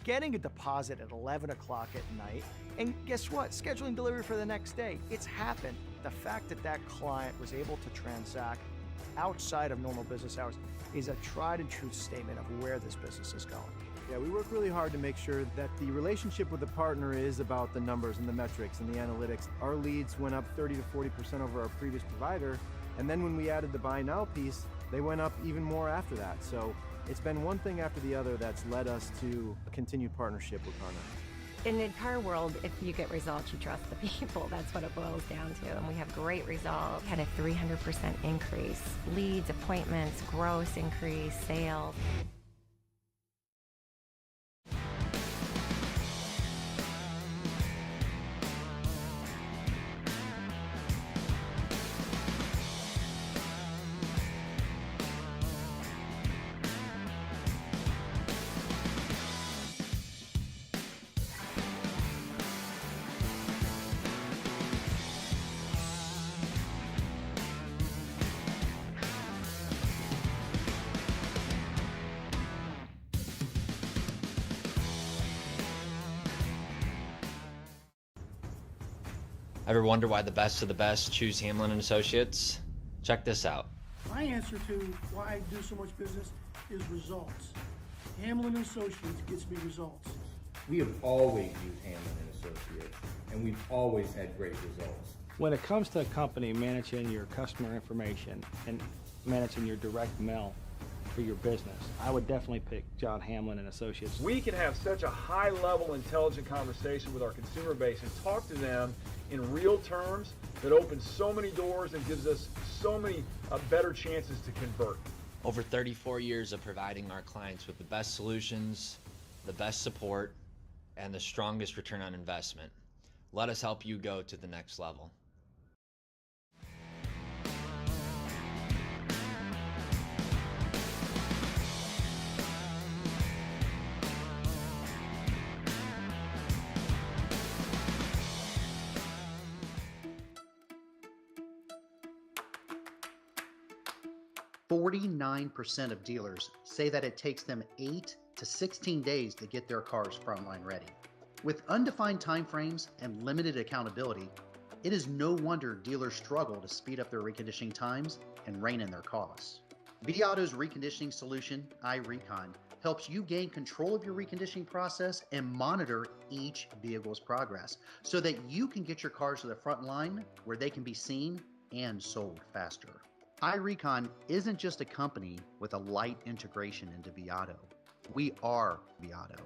getting a deposit at 11 o'clock at night, and guess what? Scheduling delivery for the next day. It's happened. The fact that that client was able to transact outside of normal business hours is a tried and true statement of where this business is going. Yeah, we work really hard to make sure that the relationship with the partner is about the numbers and the metrics and the analytics. Our leads went up 30 to 40% over our previous provider, and then when we added the buy now piece, they went up even more after that. So it's been one thing after the other that's led us to a continued partnership with Carno. In the entire world, if you get results, you trust the people. That's what it boils down to. And we have great results. Had a 300% increase. Leads, appointments, gross increase, sales. Ever wonder why the best of the best choose Hamlin and Associates? Check this out. My answer to why I do so much business is results. Hamlin and Associates gets me results. We have always used Hamlin and Associates, and we've always had great results. When it comes to a company managing your customer information and managing your direct mail for your business, I would definitely pick John Hamlin and Associates. We can have such a high-level, intelligent conversation with our consumer base and talk to them in real terms that opens so many doors and gives us so many better chances to convert. Over 34 years of providing our clients with the best solutions, the best support, and the strongest return on investment. Let us help you go to the next level. %49 of dealers say that it takes them 8 to 16 days to get their cars frontline ready. With undefined timeframes and limited accountability, it is no wonder dealers struggle to speed up their reconditioning times and rein in their costs. Vauto's reconditioning solution, iRecon, helps you gain control of your reconditioning process and monitor each vehicle's progress so that you can get your cars to the front line where they can be seen and sold faster. iRecon isn't just a company with a light integration into Vauto. We are Vauto.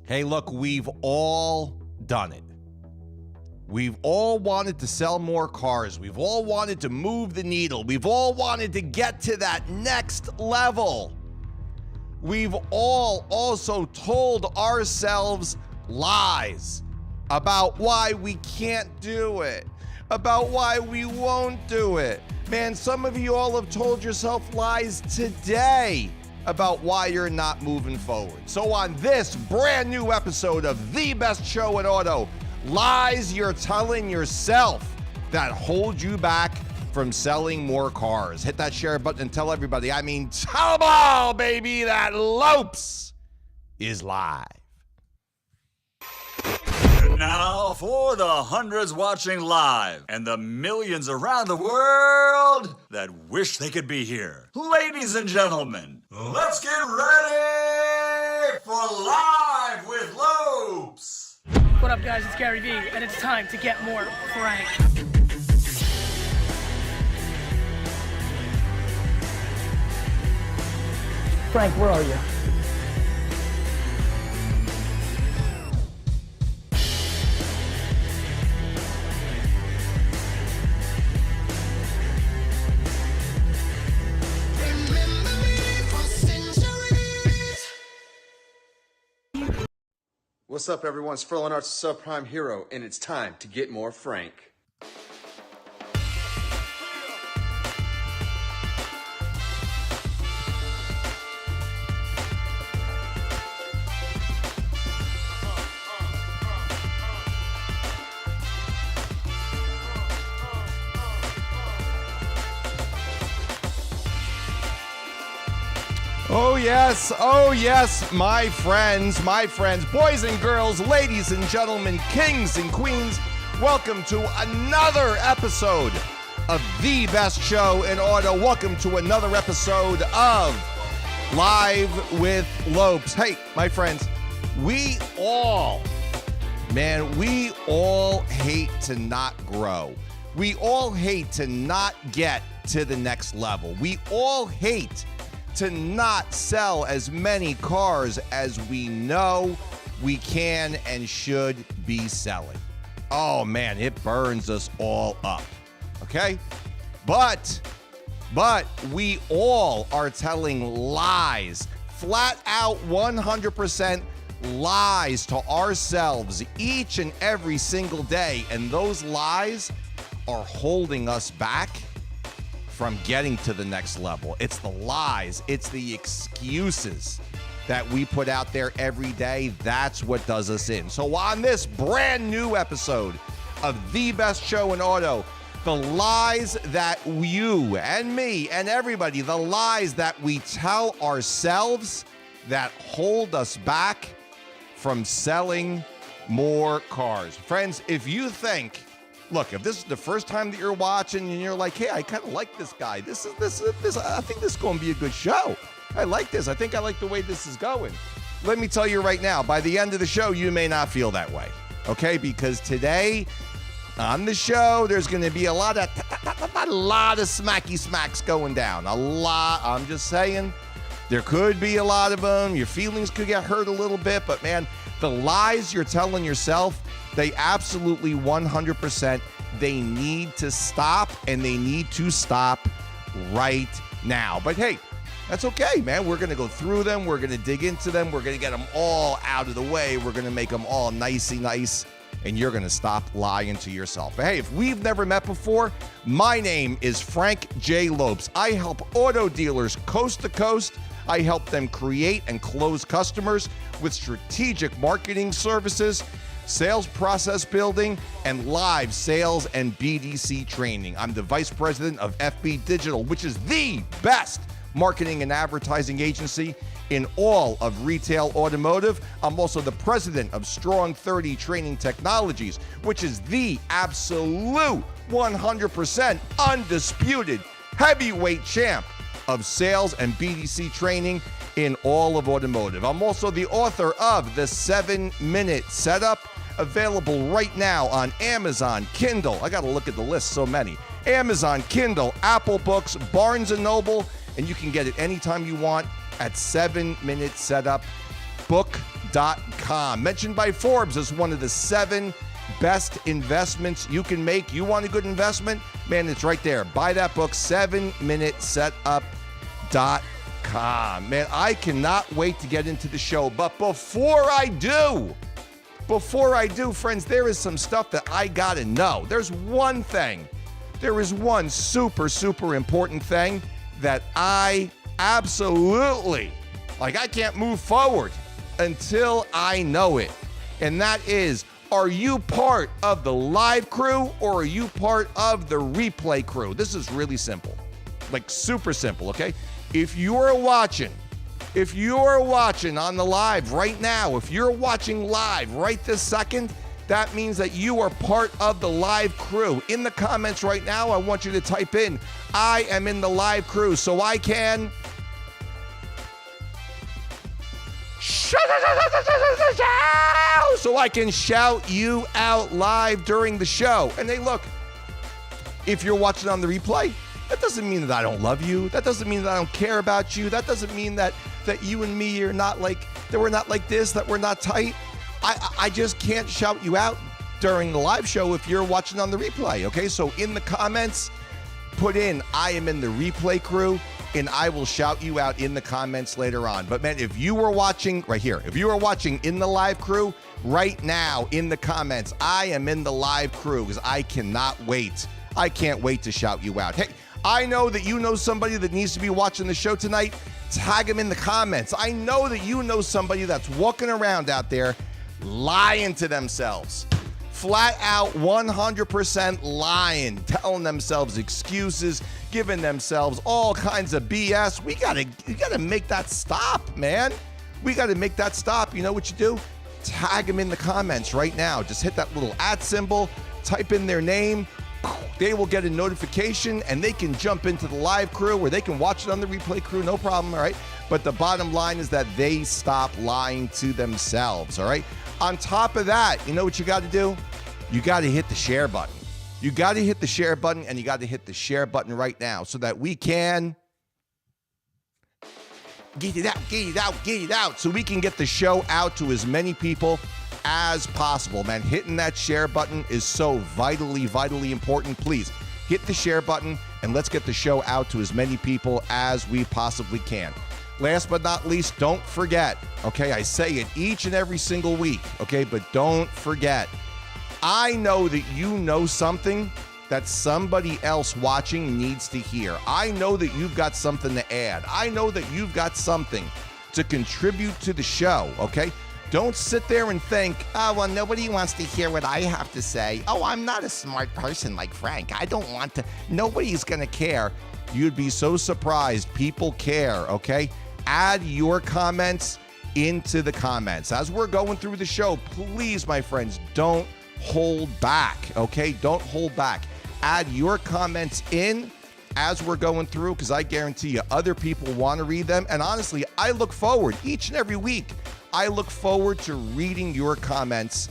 Hey, look, we've all done it. We've all wanted to sell more cars. We've all wanted to move the needle. We've all wanted to get to that next level. We've all also told ourselves lies about why we can't do it, about why we won't do it. Man, some of you all have told yourself lies today about why you're not moving forward. So on this brand new episode of The Best Show in Auto, lies you're telling yourself that hold you back from selling more cars. Hit that share button and tell everybody, tell them all, baby, that Lopes is live. And now for the hundreds watching live and the millions around the world that wish they could be here. Ladies and gentlemen, let's get ready for Live with Lopes. What up, guys? It's Gary Vee, and it's time to get more Frank. Frank, where are you? What's up, everyone? It's Furlan Arts Subprime Hero, and it's time to get more Frank. Oh yes, my friends, boys and girls, ladies and gentlemen, kings and queens, welcome to another episode of The Best Show in Auto. Welcome to another episode of Live with Lopes. Hey, my friends, we all hate to not grow. We all hate to not get to the next level. We all hate to not sell as many cars as we know we can and should be selling. Oh man, it burns us all up, okay? But we all are telling lies, flat out 100% lies to ourselves each and every single day, and those lies are holding us back from getting to the next level. It's the lies, it's the excuses that we put out there every day. That's what does us in. So on this brand new episode of The Best Show in Auto, the lies that you and me and everybody, the lies that we tell ourselves that hold us back from selling more cars. Friends, if you think, look, if this is the first time that you're watching and you're like, hey, I kind of like this guy. This I think this is going to be a good show. I like this. I think I like the way this is going. Let me tell you right now, by the end of the show, you may not feel that way, okay? Because today on the show, there's going to be a lot of smacky smacks going down. A lot. I'm just saying, there could be a lot of them. Your feelings could get hurt a little bit, but man, the lies you're telling yourself, they absolutely 100%, they need to stop, and they need to stop right now. But hey, that's okay, man. We're going to go through them. We're going to dig into them. We're going to get them all out of the way. We're going to make them all nicey nice, and you're going to stop lying to yourself. But hey, if we've never met before, my name is Frank J. Lopes. I help auto dealers coast to coast. I help them create and close customers with strategic marketing services, sales process building, and live sales and BDC training. I'm the vice president of FB Digital, which is the best marketing and advertising agency in all of retail automotive. I'm also the president of Strong 30 Training Technologies, which is the absolute 100% undisputed heavyweight champ of sales and BDC training in all of automotive. I'm also the author of The 7-Minute Setup, available right now on Amazon, Kindle. I got to look at the list, so many. Amazon, Kindle, Apple Books, Barnes & Noble, and you can get it anytime you want at 7minutesetupbook.com. Mentioned by Forbes as one of the 7 best investments you can make. You want a good investment? Man, it's right there. Buy that book, 7minutesetup.com. Man, I cannot wait to get into the show. But before I do, friends, there is some stuff that I got to know. There is one super, super important thing that I absolutely, I can't move forward until I know it. And that is, are you part of the live crew or are you part of the replay crew? This is really simple, super simple, okay? If you're watching on the live right now, if you're watching live right this second, that means that you are part of the live crew. In the comments right now, I want you to type in, I am in the live crew, so I can shout you out live during the show. And hey, look, if you're watching on the replay, that doesn't mean that I don't love you. That doesn't mean that I don't care about you. That doesn't mean that you and me are not that we're not like this, that we're not tight. I just can't shout you out during the live show if you're watching on the replay, okay? So in the comments, put in, I am in the replay crew, and I will shout you out in the comments later on. But man, if you were watching right here, if you are watching in the live crew right now in the comments, I am in the live crew because I cannot wait. I can't wait to shout you out. Hey, I know that you know somebody that needs to be watching the show tonight. Tag them in the comments. I know that you know somebody that's walking around out there lying to themselves. Flat out 100% lying, telling themselves excuses, giving themselves all kinds of BS. We gotta make that stop, man. We gotta make that stop. You know what you do? Tag them in the comments right now. Just hit that little @ symbol, type in their name. They will get a notification and they can jump into the live crew or they can watch it on the replay crew, no problem, all right? But the bottom line is that they stop lying to themselves, all right? On top of that, you know what you got to do? You got to hit the share button. You got to hit the share button, and you got to hit the share button right now so that we can get it out, so we can get the show out to as many people as possible, man. Hitting that share button is so vitally, vitally important. Please hit the share button, and let's get the show out to as many people as we possibly can. Last but not least, don't forget, okay, I say it each and every single week, okay, but don't forget, I know that you know something that somebody else watching needs to hear. I know that you've got something to add. I know that you've got something to contribute to the show, okay? Don't sit there and think, oh, well, nobody wants to hear what I have to say. Oh, I'm not a smart person like Frank. I don't want to. Nobody's going to care. You'd be so surprised. People care, okay? Add your comments into the comments. As we're going through the show, please, my friends, don't hold back, okay? Don't hold back. Add your comments in as we're going through because I guarantee you other people want to read them. And honestly, I look forward each and every week. I look forward to reading your comments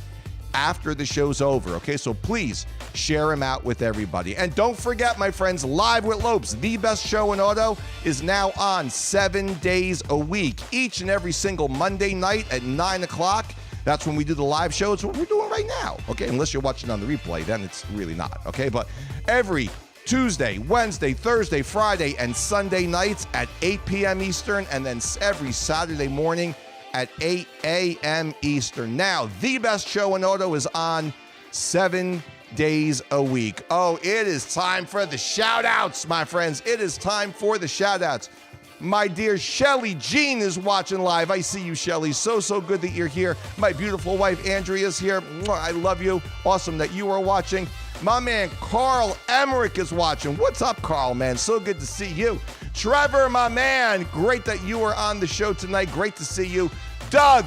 after the show's over, okay? So please share them out with everybody. And don't forget, my friends, Live with Lopes, the best show in auto, is now on 7 days a week, each and every single Monday night at 9 o'clock. That's when we do the live show. It's what we're doing right now, okay? Unless you're watching on the replay, then it's really not, okay? But every Tuesday, Wednesday, Thursday, Friday, and Sunday nights at 8 p.m. Eastern, and then every Saturday morning at 8 a.m. Eastern. Now, the best show in auto is on 7 days a week. Oh, it is time for the shout-outs, my friends. It is time for the shout-outs. My dear Shelly Jean is watching live. I see you, Shelly. So good that you're here. My beautiful wife, Andrea's here. I love you. Awesome that you are watching. My man, Carl Emmerich is watching. What's up, Carl, man? So good to see you. Trevor, my man, great that you are on the show tonight. Great to see you. Doug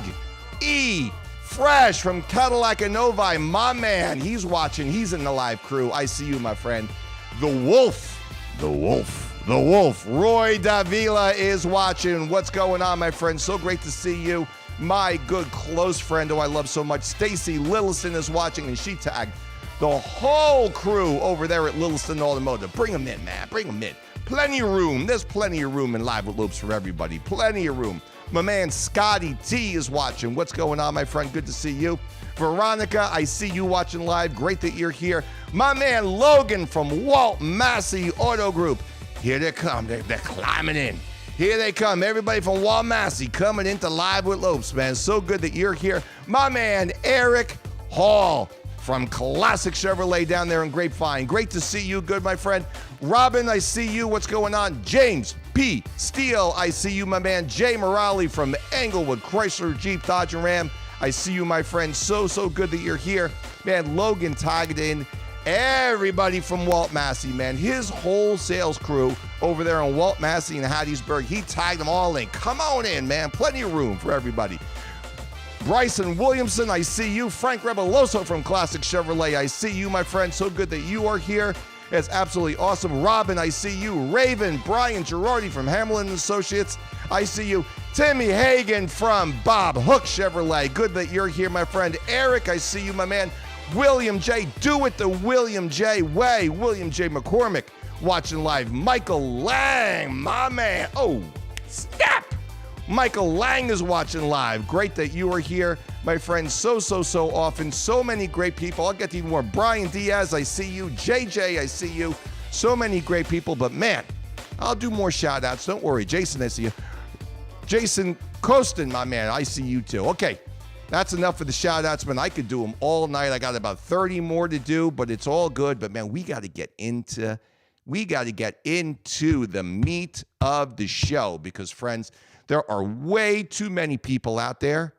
E. Fresh from Cadillac and Novi, my man, he's watching. He's in the live crew. I see you, my friend. The Wolf. Roy Davila is watching. What's going on, my friend? So great to see you. My good close friend who I love so much, Stacy Lillison, is watching, and she tagged the whole crew over there at Lillison Automotive. Bring them in, man. Bring them in. Plenty of room. There's plenty of room in Live with Lopes for everybody. Plenty of room. My man Scotty T is watching. What's going on, my friend? Good to see you. Veronica, I see you watching live. Great that you're here. My man Logan from Walt Massey Auto Group. Here they come. They're climbing in. Here they come. Everybody from Walt Massey coming into Live with Lopes, man. So good that you're here. My man Eric Hall from Classic Chevrolet down there in Grapevine. Great to see you. Good, my friend. Robin, I see you. What's going on? James P. Steele, I see you. My man Jay Morale from Englewood Chrysler Jeep Dodge and Ram. I see you, my friend. So good that you're here. Man, Logan tagged in everybody from Walt Massey, man. His whole sales crew over there on Walt Massey in Hattiesburg, he tagged them all in. Come on in, man. Plenty of room for everybody. Bryson Williamson, I see you. Frank Rebeloso from Classic Chevrolet, I see you, my friend. So good that you are here. It's absolutely awesome. Robin, I see you. Raven, Brian Girardi from Hamlin Associates, I see you. Timmy Hagan from Bob Hook Chevrolet. Good that you're here, my friend. Eric, I see you, my man. William J. Do it the William J. way. William J. McCormick watching live. Michael Lang, my man. Oh, snap. Michael Lang is watching live. Great that you are here, my friend. So often. So many great people. I'll get to even more. Brian Diaz, I see you. JJ, I see you. So many great people. But, man, I'll do more shout-outs. Don't worry. Jason, I see you. Jason Costin, my man, I see you too. Okay, that's enough for the shout-outs, man. I could do them all night. I got about 30 more to do, but it's all good. But, man, we got to get into the meat of the show because, friends, there are way too many people out there.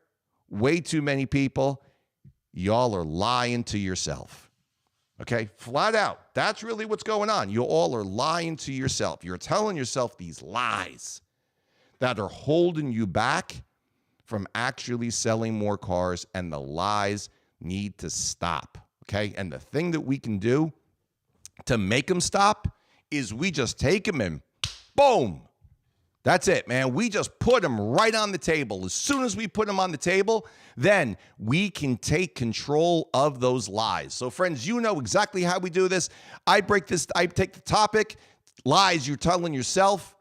Way too many people. Y'all are lying to yourself. Okay? Flat out. That's really what's going on. You all are lying to yourself. You're telling yourself these lies that are holding you back from actually selling more cars, and the lies need to stop. Okay? And the thing that we can do to make them stop is we just take them and boom. That's it, man. We just put them right on the table. As soon as we put them on the table, then we can take control of those lies. So, friends, you know exactly how we do this. I take the topic, lies you're telling yourself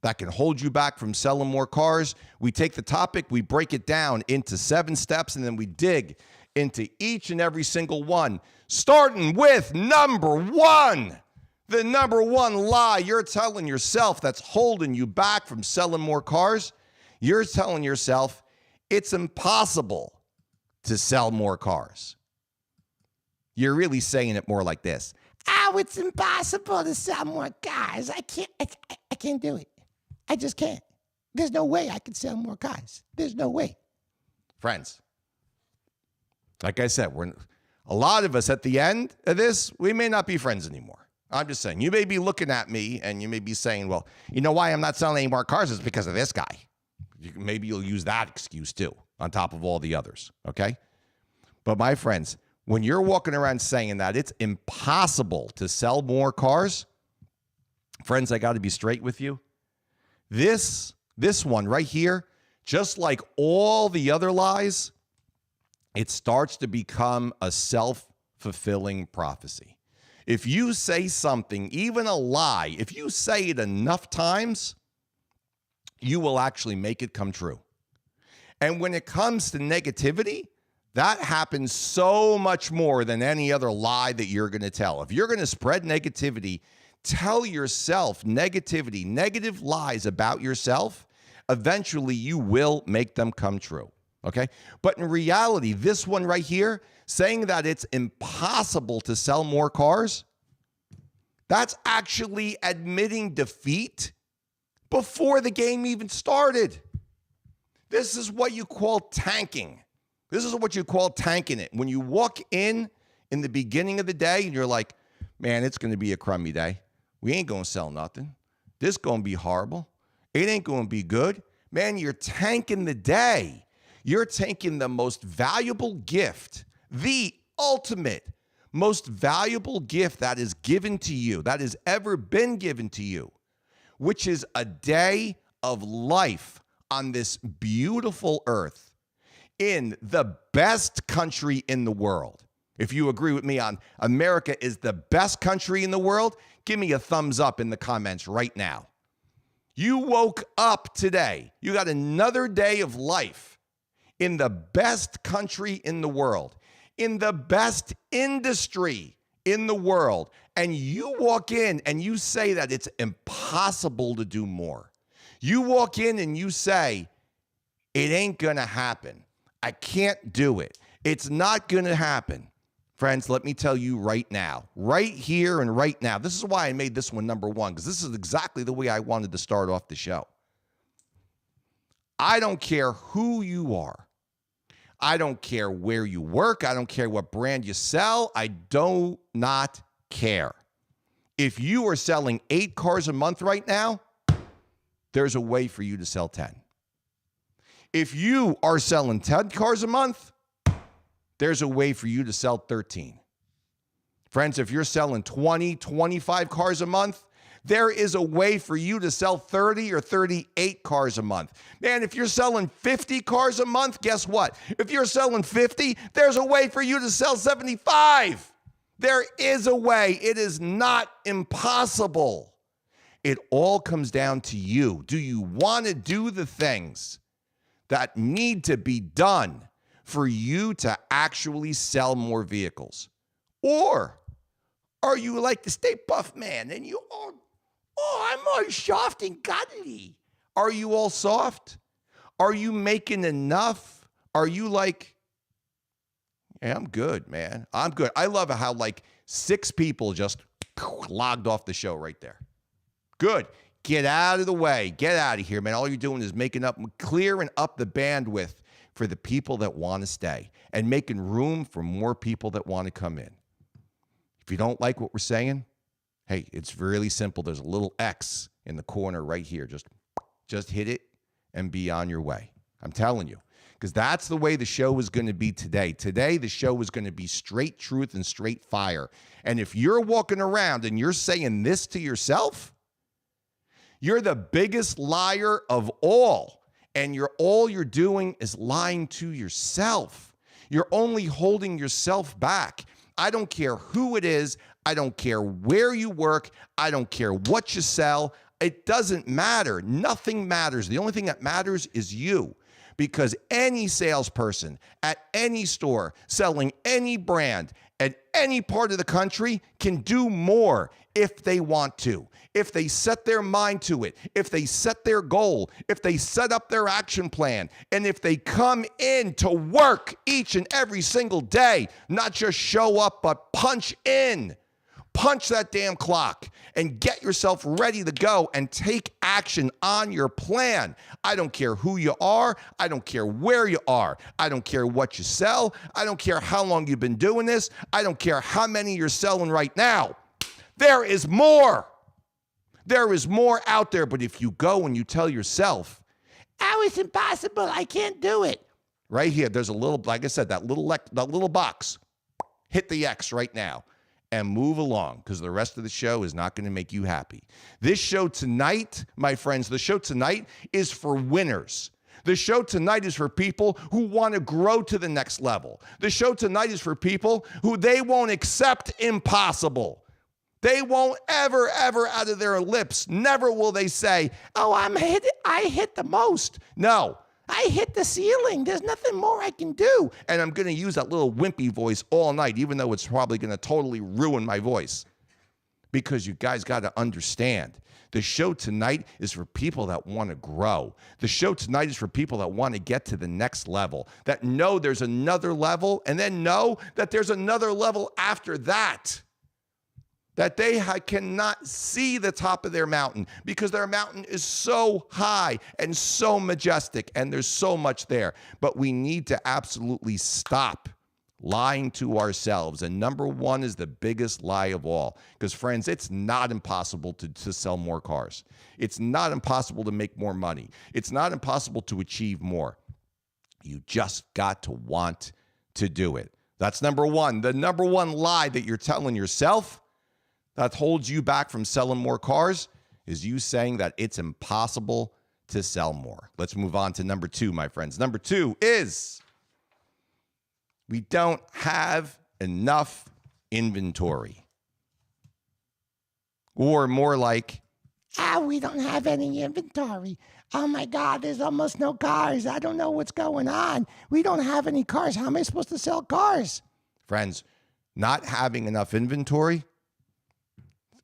that can hold you back from selling more cars. We take the topic, we break it down into 7 steps, and then we dig into each and every single one, starting with number 1. The number 1 lie you're telling yourself that's holding you back from selling more cars, you're telling yourself it's impossible to sell more cars. You're really saying it more like this. Oh, it's impossible to sell more cars. I can't do it. I just can't. There's no way I can sell more cars. There's no way. Friends, like I said, a lot of us at the end of this, we may not be friends anymore. I'm just saying, you may be looking at me and you may be saying, well, you know why I'm not selling any more cars is because of this guy. Maybe you'll use that excuse too, on top of all the others, okay? But my friends, when you're walking around saying that it's impossible to sell more cars, friends, I got to be straight with you. This one right here, just like all the other lies, it starts to become a self-fulfilling prophecy. If you say something, even a lie, if you say it enough times, you will actually make it come true. And when it comes to negativity, that happens so much more than any other lie that you're going to tell. If you're going to spread negativity, tell yourself negativity, negative lies about yourself. Eventually, you will make them come true. Okay? But in reality, this one right here, saying that it's impossible to sell more cars, that's actually admitting defeat before the game even started. This is what you call tanking. This is what you call tanking it. When you walk in the beginning of the day and you're like, man, it's going to be a crummy day. We ain't going to sell nothing. This is going to be horrible. It ain't going to be good. Man, you're tanking the day. You're taking the most valuable gift, the ultimate, most valuable gift that is given to you, that has ever been given to you, which is a day of life on this beautiful earth in the best country in the world. If you agree with me on America is the best country in the world, give me a thumbs up in the comments right now. You woke up today. You got another day of life in the best country in the world, in the best industry in the world, and you walk in and you say that it's impossible to do more. You walk in and you say, it ain't going to happen. I can't do it. It's not going to happen. Friends, let me tell you right now, right here and right now, this is why I made this one number one, because this is exactly the way I wanted to start off the show. I don't care who you are. I don't care where you work. I don't care what brand you sell. I do not care. If you are selling 8 cars a month right now, there's a way for you to sell 10. If you are selling 10 cars a month, there's a way for you to sell 13. Friends, if you're selling 20, 25 cars a month, there is a way for you to sell 30 or 38 cars a month. Man, if you're selling 50 cars a month, guess what? If you're selling 50, there's a way for you to sell 75. There is a way. It is not impossible. It all comes down to you. Do you want to do the things that need to be done for you to actually sell more vehicles? Or are you like the Stay Puft Man and you, I'm all soft and cuddly? Are you all soft? Are you making enough? Are you like, yeah, I'm good, man. I'm good. I love how like 6 people just logged off the show right there. Good. Get out of the way. Get out of here, man. All you're doing is clearing up the bandwidth for the people that want to stay and making room for more people that want to come in. If you don't like what we're saying, hey, it's really simple. There's a little X in the corner right here. Just hit it and be on your way. I'm telling you, because that's the way the show is going to be today. Today, the show is going to be straight truth and straight fire. And if you're walking around and you're saying this to yourself, you're the biggest liar of all. And all you're doing is lying to yourself. You're only holding yourself back. I don't care who it is. I don't care where you work. I don't care what you sell. It doesn't matter. Nothing matters. The only thing that matters is you. Because any salesperson at any store selling any brand at any part of the country can do more if they want to. If they set their mind to it, if they set their goal, if they set up their action plan, and if they come in to work each and every single day, not just show up, but punch in. Punch that damn clock and get yourself ready to go and take action on your plan. I don't care who you are. I don't care where you are. I don't care what you sell. I don't care how long you've been doing this. I don't care how many you're selling right now. There is more. There is more out there, but if you go and you tell yourself, oh, it's impossible, I can't do it. Right here, there's a little, like I said, that little box. Hit the X right now and move along, because the rest of the show is not going to make you happy. This show tonight, my friends, the show tonight is for winners. The show tonight is for people who want to grow to the next level. The show tonight is for people who they won't accept impossible. They won't ever out of their lips, never will they say, oh, I hit the most. No, I hit the ceiling. There's nothing more I can do. And I'm going to use that little wimpy voice all night, even though it's probably going to totally ruin my voice. Because you guys got to understand, the show tonight is for people that want to grow. The show tonight is for people that want to get to the next level, that know there's another level, and then know that there's another level after that. That they cannot see the top of their mountain because their mountain is so high and so majestic and there's so much there. But we need to absolutely stop lying to ourselves. And number one is the biggest lie of all. Because, friends, it's not impossible to sell more cars. It's not impossible to make more money. It's not impossible to achieve more. You just got to want to do it. That's number one. The number one lie that you're telling yourself that holds you back from selling more cars is you saying that it's impossible to sell more. Let's move on to number two, my friends. Number two is we don't have enough inventory. Or more like, We don't have any inventory. Oh my God, there's almost no cars. I don't know what's going on. We don't have any cars. How am I supposed to sell cars? Friends, not having enough inventory,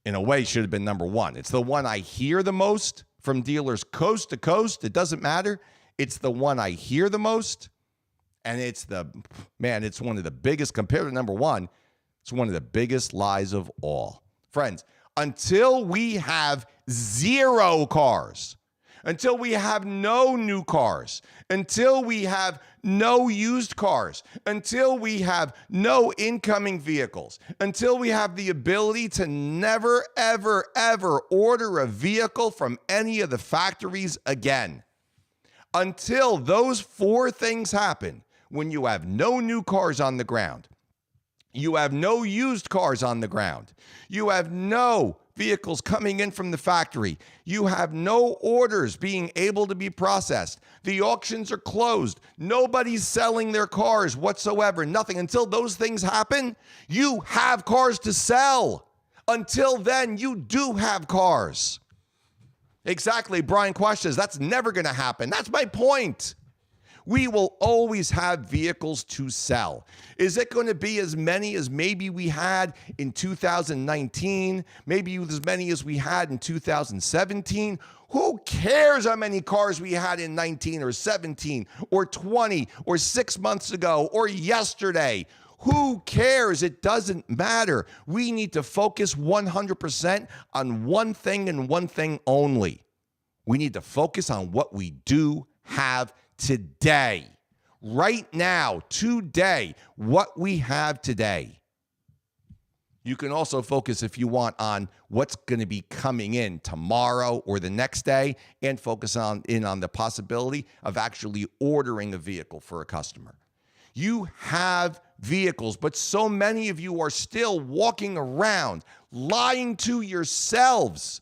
in a way, should have been number one. It's the one I hear the most from dealers coast to coast. It doesn't matter. It's the one I hear the most. And it's one of the biggest, compared to number one, it's one of the biggest lies of all. Friends, until we have zero cars, until we have no new cars, until we have no used cars, until we have no incoming vehicles, until we have the ability to never, ever, ever order a vehicle from any of the factories again. Until those four things happen, when you have no new cars on the ground, you have no used cars on the ground, you have no vehicles coming in from the factory, you have no orders being able to be processed, the auctions are closed, nobody's selling their cars whatsoever, nothing. Until those things happen, you have cars to sell. Until then, you do have cars. Exactly, Brian questions, that's never going to happen. That's my point. We will always have vehicles to sell. Is it going to be as many as maybe we had in 2019? Maybe as many as we had in 2017? Who cares how many cars we had in 19 or 17 or 20 or 6 months ago or yesterday? Who cares? It doesn't matter. We need to focus 100% on one thing and one thing only. We need to focus on what we do have today, right now, today, what we have today. You can also focus, if you want, on what's going to be coming in tomorrow or the next day, and focus on the possibility of actually ordering a vehicle for a customer. You have vehicles, but so many of you are still walking around lying to yourselves,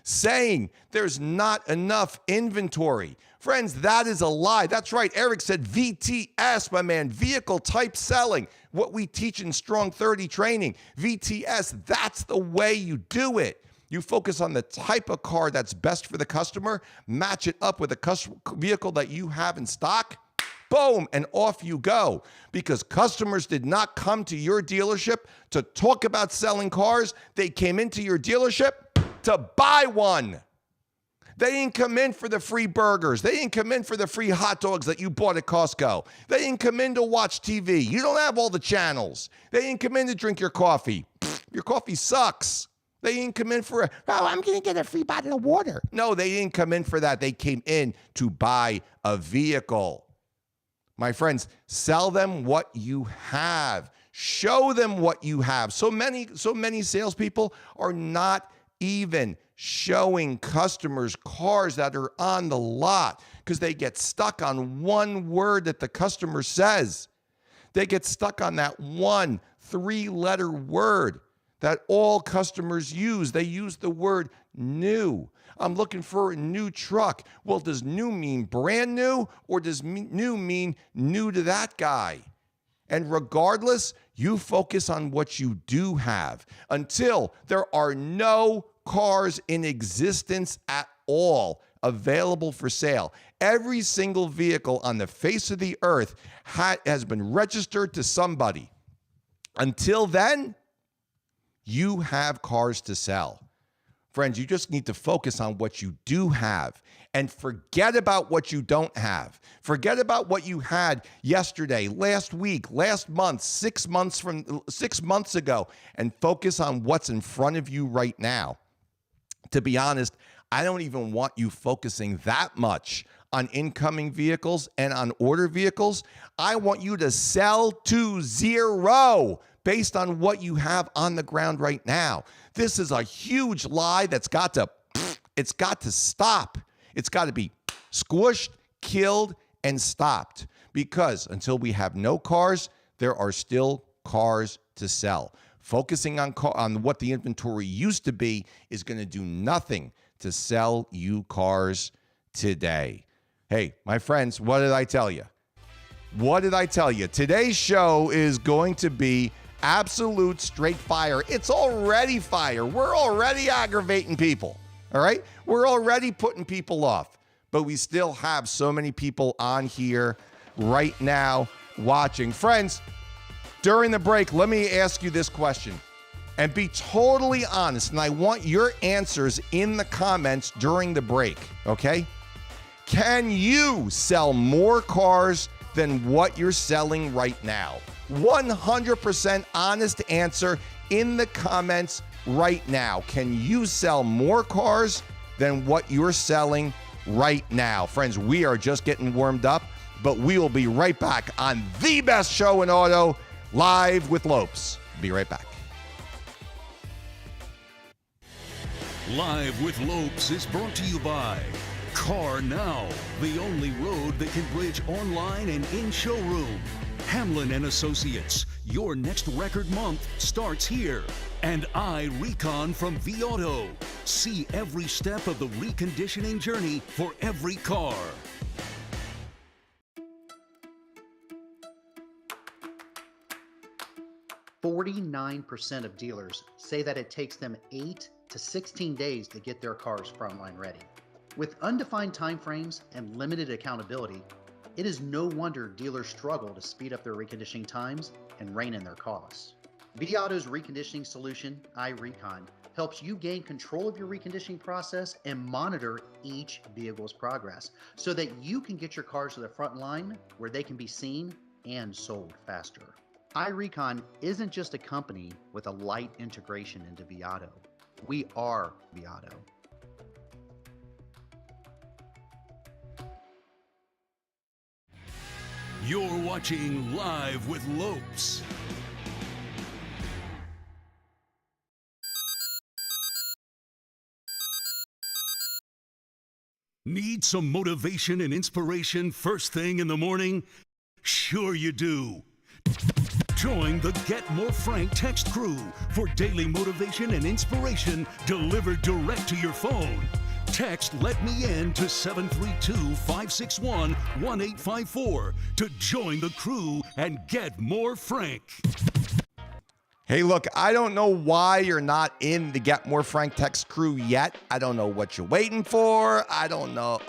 saying there's not enough inventory. Friends, that is a lie. That's right. Eric said VTS, my man, vehicle type selling. What we teach in Strong 30 training. VTS, that's the way you do it. You focus on the type of car that's best for the customer, match it up with a vehicle that you have in stock, boom, and off you go. Because customers did not come to your dealership to talk about selling cars. They came into your dealership to buy one. They didn't come in for the free burgers. They didn't come in for the free hot dogs that you bought at Costco. They didn't come in to watch TV. You don't have all the channels. They didn't come in to drink your coffee. Your coffee sucks. They didn't come in for I'm going to get a free bottle of water. No, they didn't come in for that. They came in to buy a vehicle. My friends, sell them what you have. Show them what you have. So many salespeople are not even showing customers cars that are on the lot because they get stuck on one word that the customer says. They get stuck on that one 3-letter word that all customers use. They use the word new. I'm looking for a new truck. Well, does new mean brand new, or does new mean new to that guy? And regardless, you focus on what you do have until there are no cars in existence at all available for sale. Every single vehicle on the face of the earth has been registered to somebody. Until then, you have cars to sell. Friends, you just need to focus on what you do have and forget about what you don't have. Forget about what you had yesterday, last week, last month, 6 months ago, and focus on what's in front of you right now. To be honest, I don't even want you focusing that much on incoming vehicles and on order vehicles. I want you to sell to zero based on what you have on the ground right now. This is a huge lie that's got to stop. It's got to be squished, killed, and stopped. Because until we have no cars, there are still cars to sell. Focusing on what the inventory used to be is going to do nothing to sell you cars today. Hey, my friends, what did I tell you? What did I tell you? Today's show is going to be absolute straight fire. It's already fire. We're already aggravating people. All right? We're already putting people off, but we still have so many people on here right now watching. Friends, during the break, let me ask you this question and be totally honest. And I want your answers in the comments during the break, okay? Can you sell more cars than what you're selling right now? 100% honest answer in the comments right now. Can you sell more cars than what you're selling right now? Friends, we are just getting warmed up, but we will be right back on the best show in auto, Live with Lopes. Be right back. Live with Lopes is brought to you by Car Now, the only road that can bridge online and in showroom. Hamlin and Associates, your next record month starts here. And iRecon from vAuto. See every step of the reconditioning journey for every car. 49% of dealers say that it takes them 8 to 16 days to get their cars frontline ready. With undefined timeframes and limited accountability, it is no wonder dealers struggle to speed up their reconditioning times and rein in their costs. vAuto's reconditioning solution, iRecon, helps you gain control of your reconditioning process and monitor each vehicle's progress so that you can get your cars to the front line where they can be seen and sold faster. iRecon isn't just a company with a light integration into vAuto. We are vAuto. You're watching Live with Lopes. Need some motivation and inspiration first thing in the morning? Sure you do. Join the Get More Frank text crew for daily motivation and inspiration delivered direct to your phone. Text "Let Me In" to 732-561-1854 to join the crew and get more Frank. Hey, look, I don't know why you're not in the Get More Frank text crew yet. I don't know what you're waiting for. I don't know.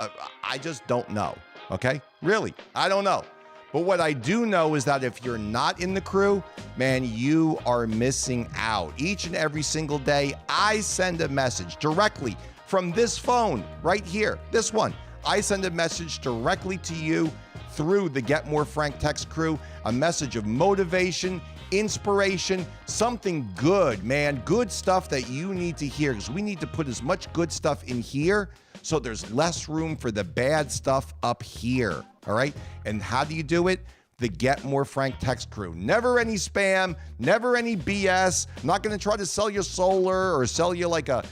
I just don't know, okay? Really, I don't know. But what I do know is that if you're not in the crew, man, you are missing out. Each and every single day, I send a message directly from this phone right here, this one. I send a message directly to you through the Get More Frank text crew, a message of motivation, inspiration, something good, man, good stuff that you need to hear, because we need to put as much good stuff in here so there's less room for the bad stuff up here, all right? And how do you do it? The Get More Frank text crew. Never any spam, never any BS. I'm not going to try to sell you solar or sell you like a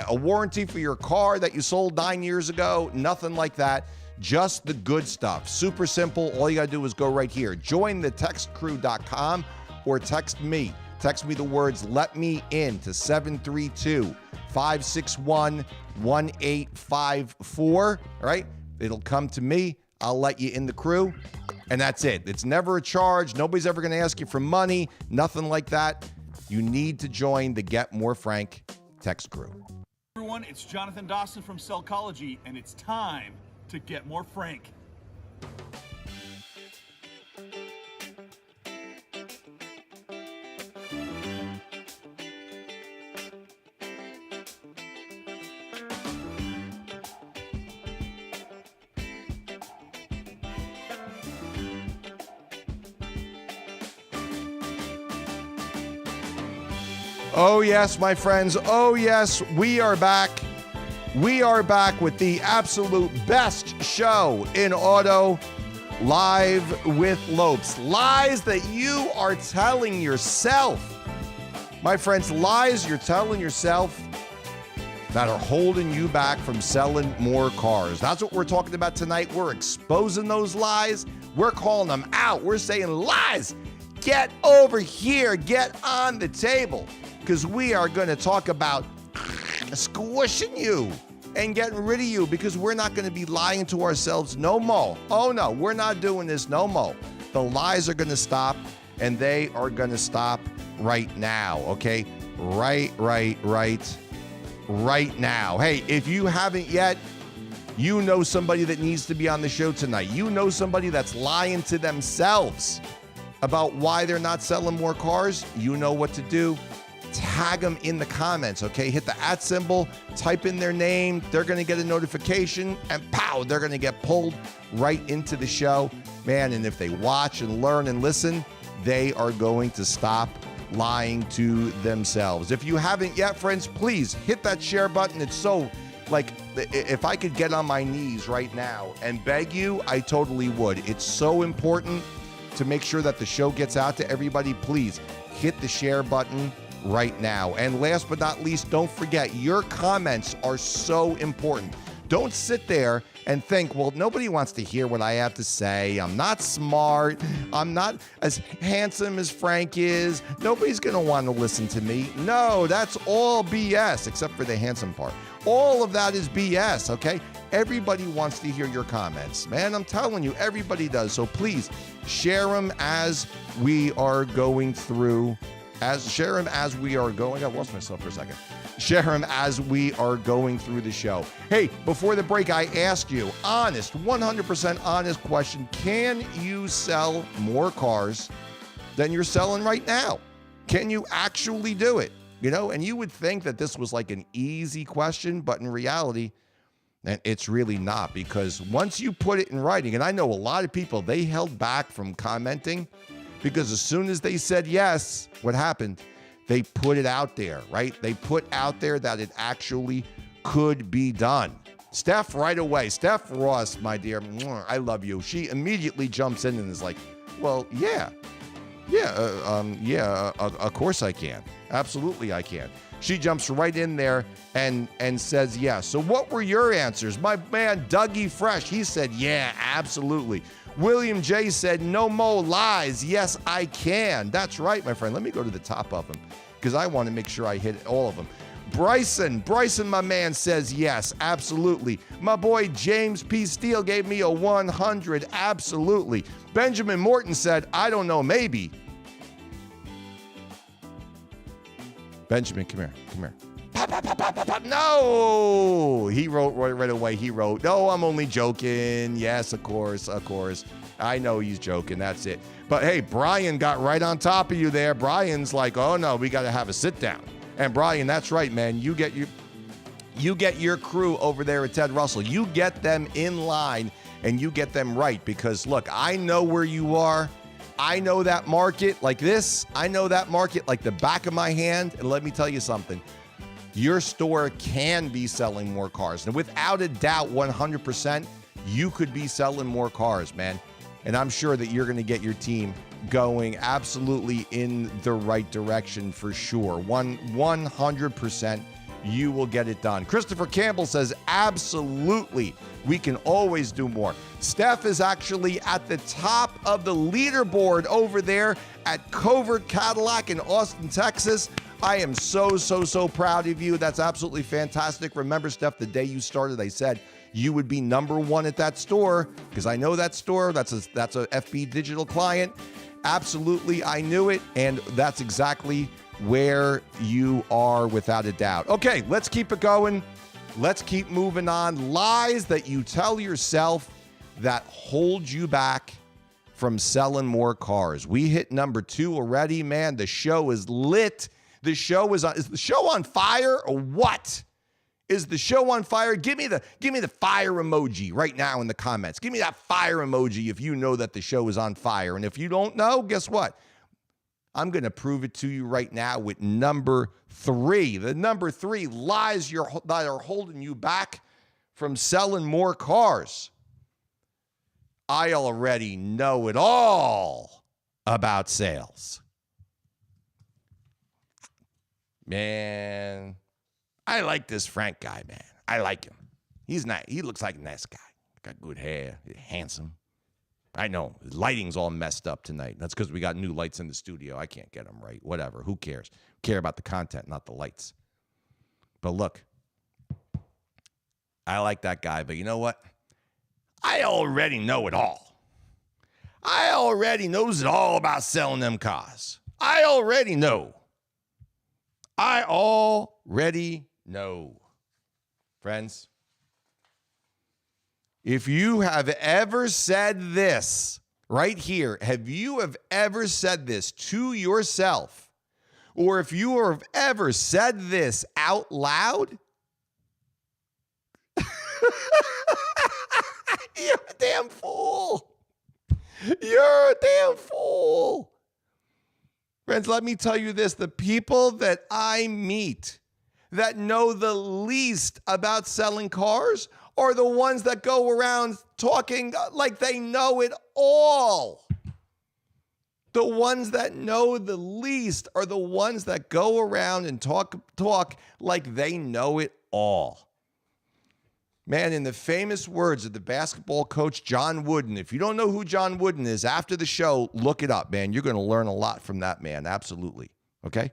warranty for your car that you sold 9 years ago. Nothing like that. Just the good stuff. Super simple. All you got to do is go right here. Join the textcrew.com or text me. Text me the words "Let Me In" to 732-561-1854. All right? It'll come to me. I'll let you in the crew. And that's it. It's never a charge. Nobody's ever going to ask you for money. Nothing like that. You need to join the Get More Frank text crew. Everyone, it's Jonathan Dawson from Cellcology, and it's time to get more Frank. Oh, yes, my friends. Oh, yes, we are back. We are back with the absolute best show in auto, Live with Lopes. Lies that you are telling yourself. My friends, lies you're telling yourself that are holding you back from selling more cars. That's what we're talking about tonight. We're exposing those lies. We're calling them out. We're saying, lies, get over here, get on the table. Because we are going to talk about squishing you and getting rid of you, because we're not going to be lying to ourselves no more. Oh, no, we're not doing this no more. The lies are going to stop, and they are going to stop right now, okay? Right right now. Hey, if you haven't yet, you know somebody that needs to be on the show tonight. You know somebody that's lying to themselves about why they're not selling more cars. You know what to do. Tag them in the comments, okay? Hit the @ symbol, type in their name. They're going to get a notification, and pow, they're going to get pulled right into the show. Man, and if they watch and learn and listen, they are going to stop lying to themselves. If you haven't yet, friends, please hit that share button. It's so, like, if I could get on my knees right now and beg you, I totally would. It's so important to make sure that the show gets out to everybody. Please hit the share button right now. And last but not least, don't forget, your comments are so important. Don't sit there and think, well, nobody wants to hear what I have to say. I'm not smart. I'm not as handsome as Frank is. Nobody's going to want to listen to me. No, that's all BS, except for the handsome part. All of that is BS, okay? Everybody wants to hear your comments. Man, I'm telling you, everybody does. So please share them as we are going through. Share them as we are going. I lost myself for a second. Share them as we are going through the show. Hey, before the break, I asked you, honest, 100% honest question. Can you sell more cars than you're selling right now? Can you actually do it? You know, and you would think that this was like an easy question, but in reality, it's really not, because once you put it in writing, and I know a lot of people, they held back from commenting because as soon as they said yes, what happened? They put it out there, right? They put out there that it actually could be done. Steph, right away. Steph Ross, my dear, I love you. She immediately jumps in and is like, well, of course I can. Absolutely I can. She jumps right in there and says yes. So what were your answers? My man, Dougie Fresh, he said, yeah, absolutely. William J. said, no more lies. Yes, I can. That's right, my friend. Let me go to the top of them because I want to make sure I hit all of them. Bryson, my man, says yes, absolutely. My boy James P. Steele gave me a 100, absolutely. Benjamin Morton said, I don't know, maybe. Benjamin, come here. Pop, pop, pop, pop, pop, pop. No! He wrote right away. He wrote, no, I'm only joking. Yes, of course. I know he's joking. That's it. But hey, Brian got right on top of you there. Brian's like, oh no, we got to have a sit down. And Brian, that's right, man. You get your crew over there at Ted Russell. You get them in line and you get them right, because look, I know where you are. I know that market like this. I know that market like the back of my hand. And let me tell you something. Your store can be selling more cars. And without a doubt, 100%, you could be selling more cars, man. And I'm sure that you're going to get your team going absolutely in the right direction for sure. 100%, you will get it done. Christopher Campbell says, absolutely, we can always do more. Steph is actually at the top of the leaderboard over there at Covert Cadillac in Austin, Texas. I am so proud of you. That's absolutely fantastic. Remember, Steph, the day you started, I said you would be number one at that store, because I know that store. That's a FB Digital client. Absolutely, I knew it, and that's exactly where you are without a doubt. Okay, let's keep it going. Let's keep moving on. Lies that you tell yourself that hold you back from selling more cars. We hit number 2 already, man. The show is lit. The show is on. Is the show on fire or what? Is the show on fire? Give me the fire emoji right now in the comments. Give me that fire emoji if you know that the show is on fire. And if you don't know, guess what? I'm going to prove it to you right now with number 3. The number 3 lies that are holding you back from selling more cars. I already know it all about sales. Man, I like this Frank guy, man. I like him. He's nice. He looks like a nice guy. Got good hair, handsome. I know, his lighting's all messed up tonight. That's because we got new lights in the studio. I can't get them right. Whatever, who cares? Care about the content, not the lights. But look, I like that guy, but you know what? I already know it all. I already knows it all about selling them cars. I already know No. Friends, if you have ever said this right here, have you have ever said this to yourself, or if you have ever said this out loud, you're a damn fool. You're a damn fool. Friends, let me tell you this. The people that I meet that know the least about selling cars are the ones that go around talking like they know it all. The ones that know the least are the ones that go around and talk like they know it all. Man, in the famous words of the basketball coach John Wooden, if you don't know who John Wooden is, after the show, look it up, man. You're going to learn a lot from that man, absolutely, okay?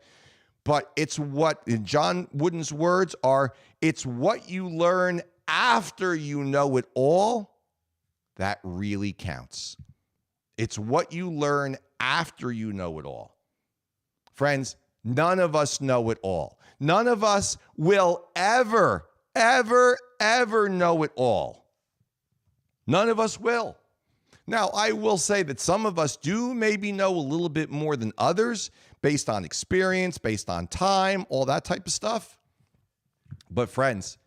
But it's what, in John Wooden's words are, it's what you learn after you know it all that really counts. It's what you learn after you know it all. Friends, none of us know it all. None of us will ever know it all. None of us will. Now, I will say that some of us do maybe know a little bit more than others based on experience, based on time, all that type of stuff. But friends,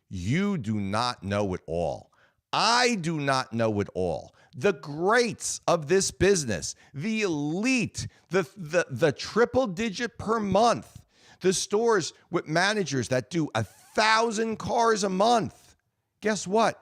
you do not know it all. I do not know it all. The greats of this business, the elite, the triple digit per month, the stores with managers that do 1,000 cars a month. Guess what?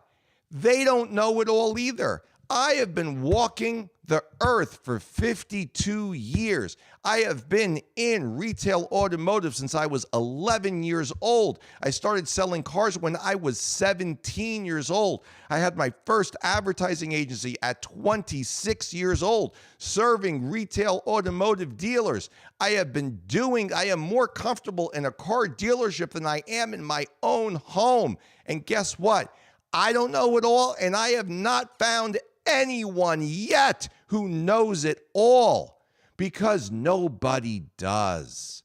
They don't know it all either. I have been walking the earth for 52 years. I have been in retail automotive since I was 11 years old. I started selling cars when I was 17 years old. I had my first advertising agency at 26 years old, serving retail automotive dealers. I am more comfortable in a car dealership than I am in my own home. And guess what? I don't know it all, and I have not found anyone yet who knows it all, because nobody does.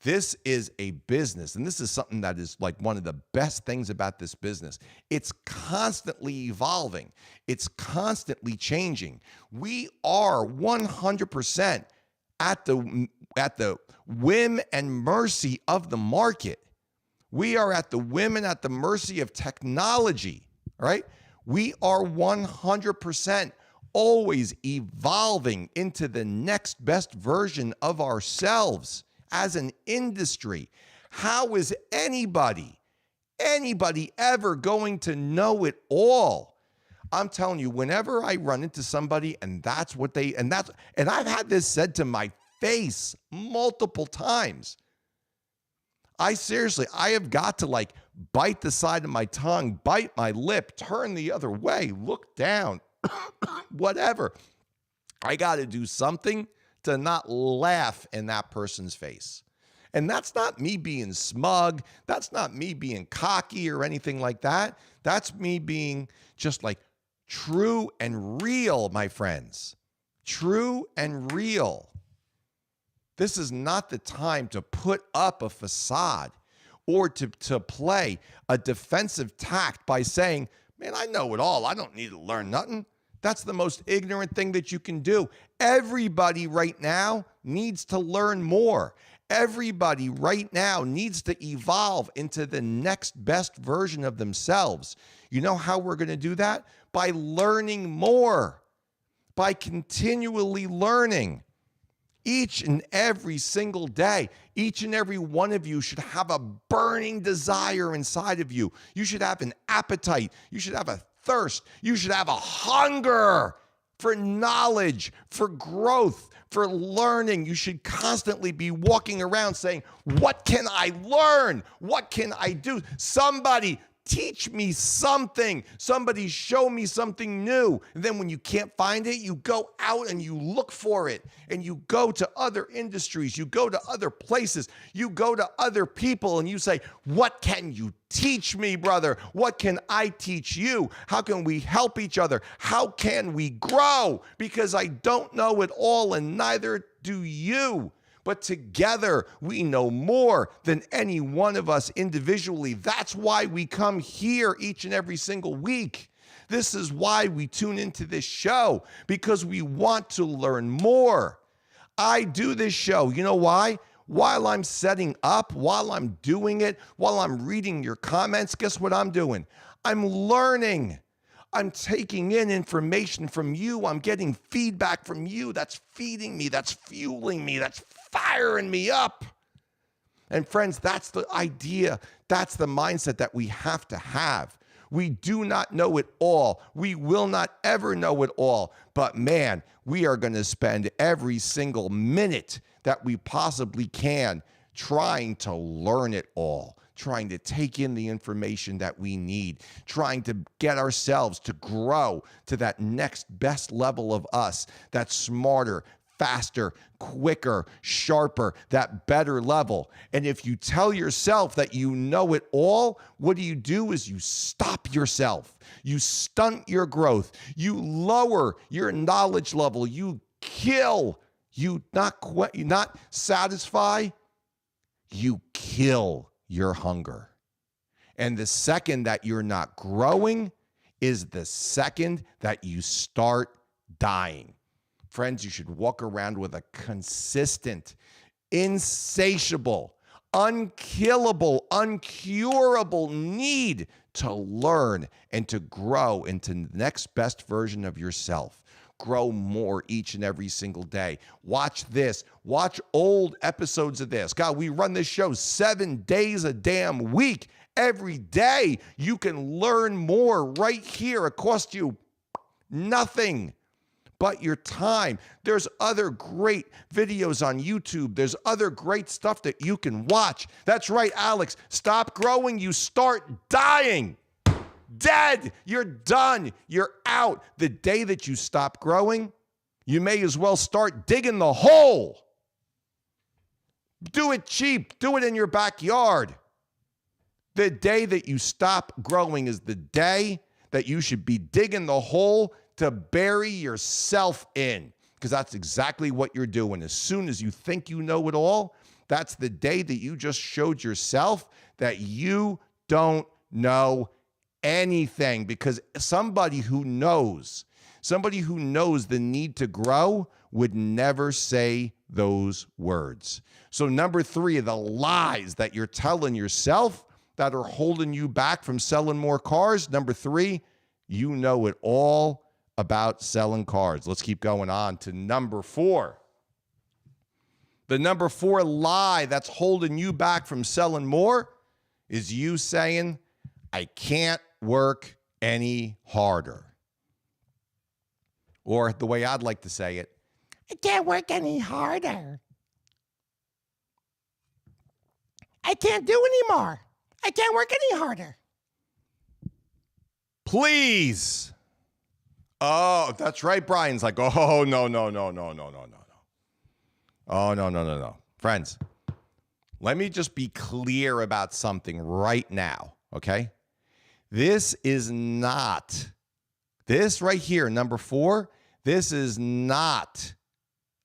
This is a business, and this is something that is like one of the best things about this business. It's constantly evolving. It's constantly changing. We are 100% at the whim and mercy of the market. We are at the whim and at the mercy of technology, all right? We are 100% always evolving into the next best version of ourselves as an industry. How is anybody ever going to know it all? I'm telling you, whenever I run into somebody and I've had this said to my face multiple times. I have got to like bite the side of my tongue, bite my lip, turn the other way, look down, whatever. I got to do something to not laugh in that person's face. And that's not me being smug. That's not me being cocky or anything like that. That's me being just like true and real, my friends. True and real. This is not the time to put up a facade or to play a defensive tact by saying, man, I know it all. I don't need to learn nothing. That's the most ignorant thing that you can do. Everybody right now needs to learn more. Everybody right now needs to evolve into the next best version of themselves. You know how we're going to do that? By learning more, by continually learning. Each and every single day, each and every one of you should have a burning desire inside of you. You should have an appetite. You should have a thirst. You should have a hunger for knowledge, for growth, for learning. You should constantly be walking around saying, what can I learn? What can I do? Somebody teach me something. Somebody show me something new. And then when you can't find it, you go out and you look for it. And you go to other industries. You go to other places. You go to other people and you say, what can you teach me, brother? What can I teach you? How can we help each other? How can we grow? Because I don't know it all and neither do you. but together we know more than any one of us individually. That's why we come here each and every single week. This is why we tune into this show, because we want to learn more. I do this show. You know why? While I'm setting up, while I'm doing it, while I'm reading your comments, guess what I'm doing? I'm learning. I'm taking in information from you. I'm getting feedback from you. That's feeding me. That's fueling me. That's firing me up. And friends, that's the idea. That's the mindset that we have to have. We do not know it all. We will not ever know it all. But man, we are going to spend every single minute that we possibly can trying to learn it all, trying to take in the information that we need, trying to get ourselves to grow to that next best level of us, that's smarter, faster, quicker, sharper, that better level. And if you tell yourself that you know it all, what do is you stop yourself. You stunt your growth. You lower your knowledge level. You kill. You not satisfy. You kill your hunger. And the second that you're not growing is the second that you start dying. Friends, you should walk around with a consistent, insatiable, unkillable, uncurable need to learn and to grow into the next best version of yourself. Grow more each and every single day. Watch this. Watch old episodes of this. God, we run this show 7 days a damn week. Every day you can learn more right here. It costs you nothing but your time. There's other great videos on YouTube. There's other great stuff that you can watch. That's right, Alex. Stop growing, you start dying. Dead. You're done. You're out. The day that you stop growing, you may as well start digging the hole. Do it cheap. Do it in your backyard. The day that you stop growing is the day that you should be digging the hole to bury yourself in, because that's exactly what you're doing. As soon as you think you know it all, that's the day that you just showed yourself that you don't know anything, because somebody who knows the need to grow would never say those words. So number 3 of the lies that you're telling yourself that are holding you back from selling more cars. Number 3, you know it all about selling cars. Let's keep going on to number 4. The number 4 lie that's holding you back from selling more is you saying, I can't work any harder. Or the way I'd like to say it, I can't work any harder. I can't do anymore. I can't work any harder. Please. Oh, that's right. Brian's like, oh, no. Oh, no. Friends, let me just be clear about something right now, okay? This right here, number 4, this is not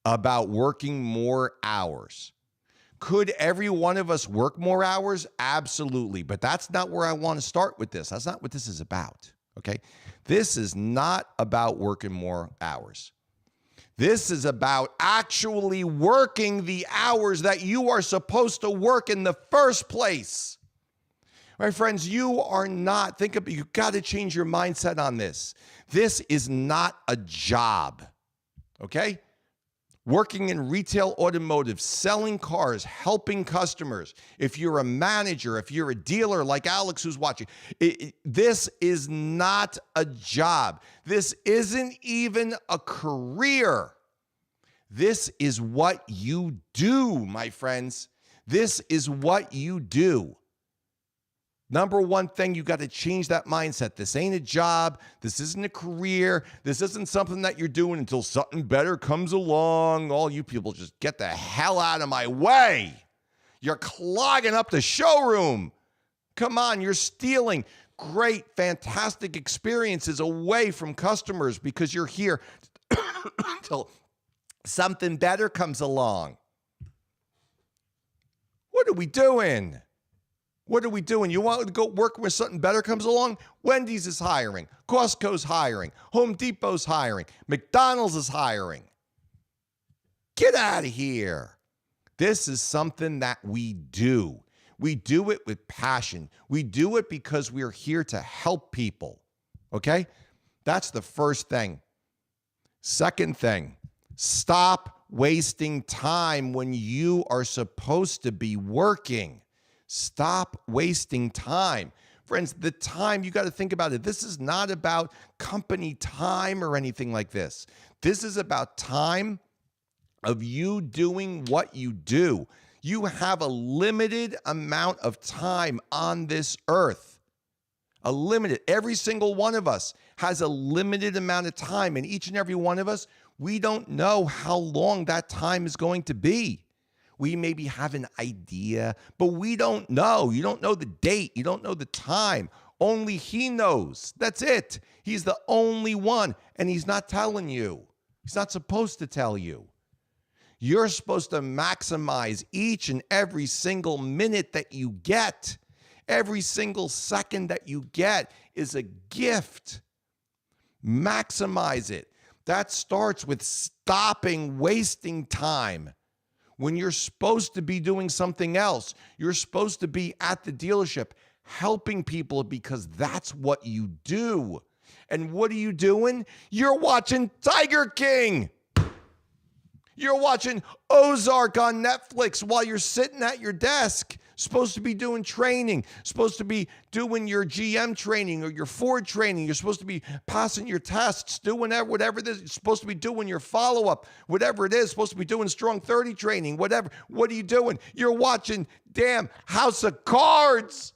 about working more hours. Could every one of us work more hours? Absolutely. But that's not where I want to start with this. That's not what this is about, okay? This is not about working more hours. This is about actually working the hours that you are supposed to work in the first place. My friends, you got to change your mindset on this. This is not a job, okay? Working in retail automotive, selling cars, helping customers. If you're a manager, if you're a dealer like Alex who's watching, this is not a job. This isn't even a career. This is what you do, my friends. This is what you do. Number 1 thing, you got to change that mindset. This ain't a job. This isn't a career. This isn't something that you're doing until something better comes along. All you people just get the hell out of my way. You're clogging up the showroom. Come on, you're stealing great, fantastic experiences away from customers because you're here until something better comes along. What are we doing? What are we doing? You want to go work where something better comes along? Wendy's is hiring. Costco's hiring. Home Depot's hiring. McDonald's is hiring. Get out of here. This is something that we do. We do it with passion. We do it because we are here to help people. Okay? That's the first thing. Second thing, stop wasting time when you are supposed to be working. Stop wasting time. Friends, the time, you got to think about it. This is not about company time or anything like this. This is about time of you doing what you do. You have a limited amount of time on this earth. Every single one of us has a limited amount of time, and each and every one of us, we don't know how long that time is going to be. We maybe have an idea, but we don't know. You don't know the date. You don't know the time. Only he knows. That's it. He's the only one, and he's not telling you. He's not supposed to tell you. You're supposed to maximize each and every single minute that you get. Every single second that you get is a gift. Maximize it. That starts with stopping wasting time. When you're supposed to be doing something else, you're supposed to be at the dealership helping people because that's what you do. And what are you doing? You're watching Tiger King. You're watching Ozark on Netflix while you're sitting at your desk. Supposed to be doing training, supposed to be doing your GM training or your Ford training. You're supposed to be passing your tests, doing whatever it is. You're supposed to be doing your follow-up, whatever it is. Supposed to be doing Strong 30 training, whatever. What are you doing? You're watching damn House of Cards.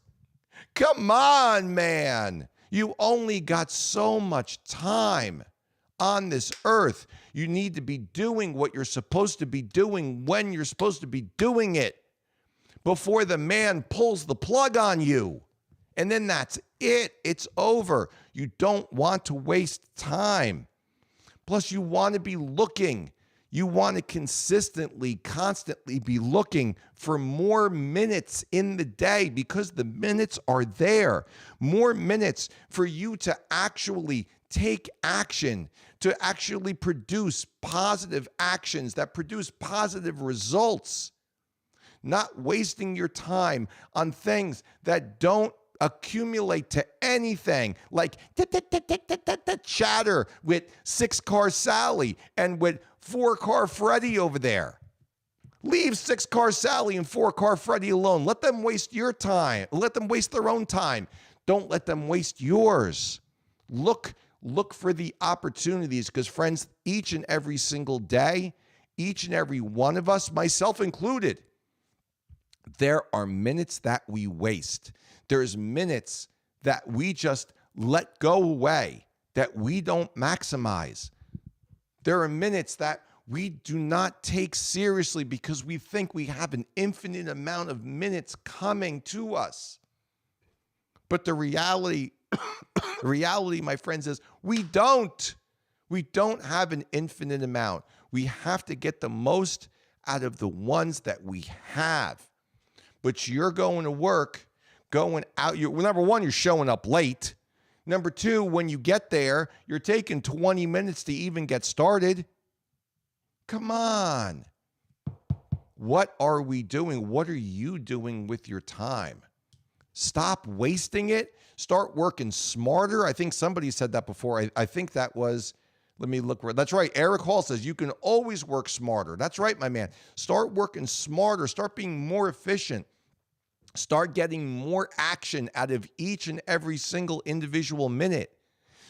Come on, man. You only got so much time on this earth. You need to be doing what you're supposed to be doing when you're supposed to be doing it before the man pulls the plug on you. And then that's it. It's over. You don't want to waste time. Plus, you want to be looking. You want to consistently, constantly be looking for more minutes in the day because the minutes are there. More minutes for you to actually take action, to actually produce positive actions that produce positive results. Not wasting your time on things that don't accumulate to anything, like chatter with 6-car Sally and with 4-car Freddie over there. Leave 6-car Sally and 4-car Freddie alone. Let them waste your time. Let them waste their own time. Don't let them waste yours. Look for the opportunities because, friends, each and every single day, each and every one of us, myself included, there are minutes that we waste. There's minutes that we just let go away, that we don't maximize. There are minutes that we do not take seriously because we think we have an infinite amount of minutes coming to us. But the reality, my friends, is we don't. We don't have an infinite amount. We have to get the most out of the ones that we have. But you're going to work, going out. Number one, you're showing up late. Number two, when you get there, you're taking 20 minutes to even get started. Come on. What are we doing? What are you doing with your time? Stop wasting it. Start working smarter. I think somebody said that before. I think that was, let me look. That's right. Eric Hall says you can always work smarter. That's right, my man. Start working smarter. Start being more efficient. Start getting more action out of each and every single individual minute.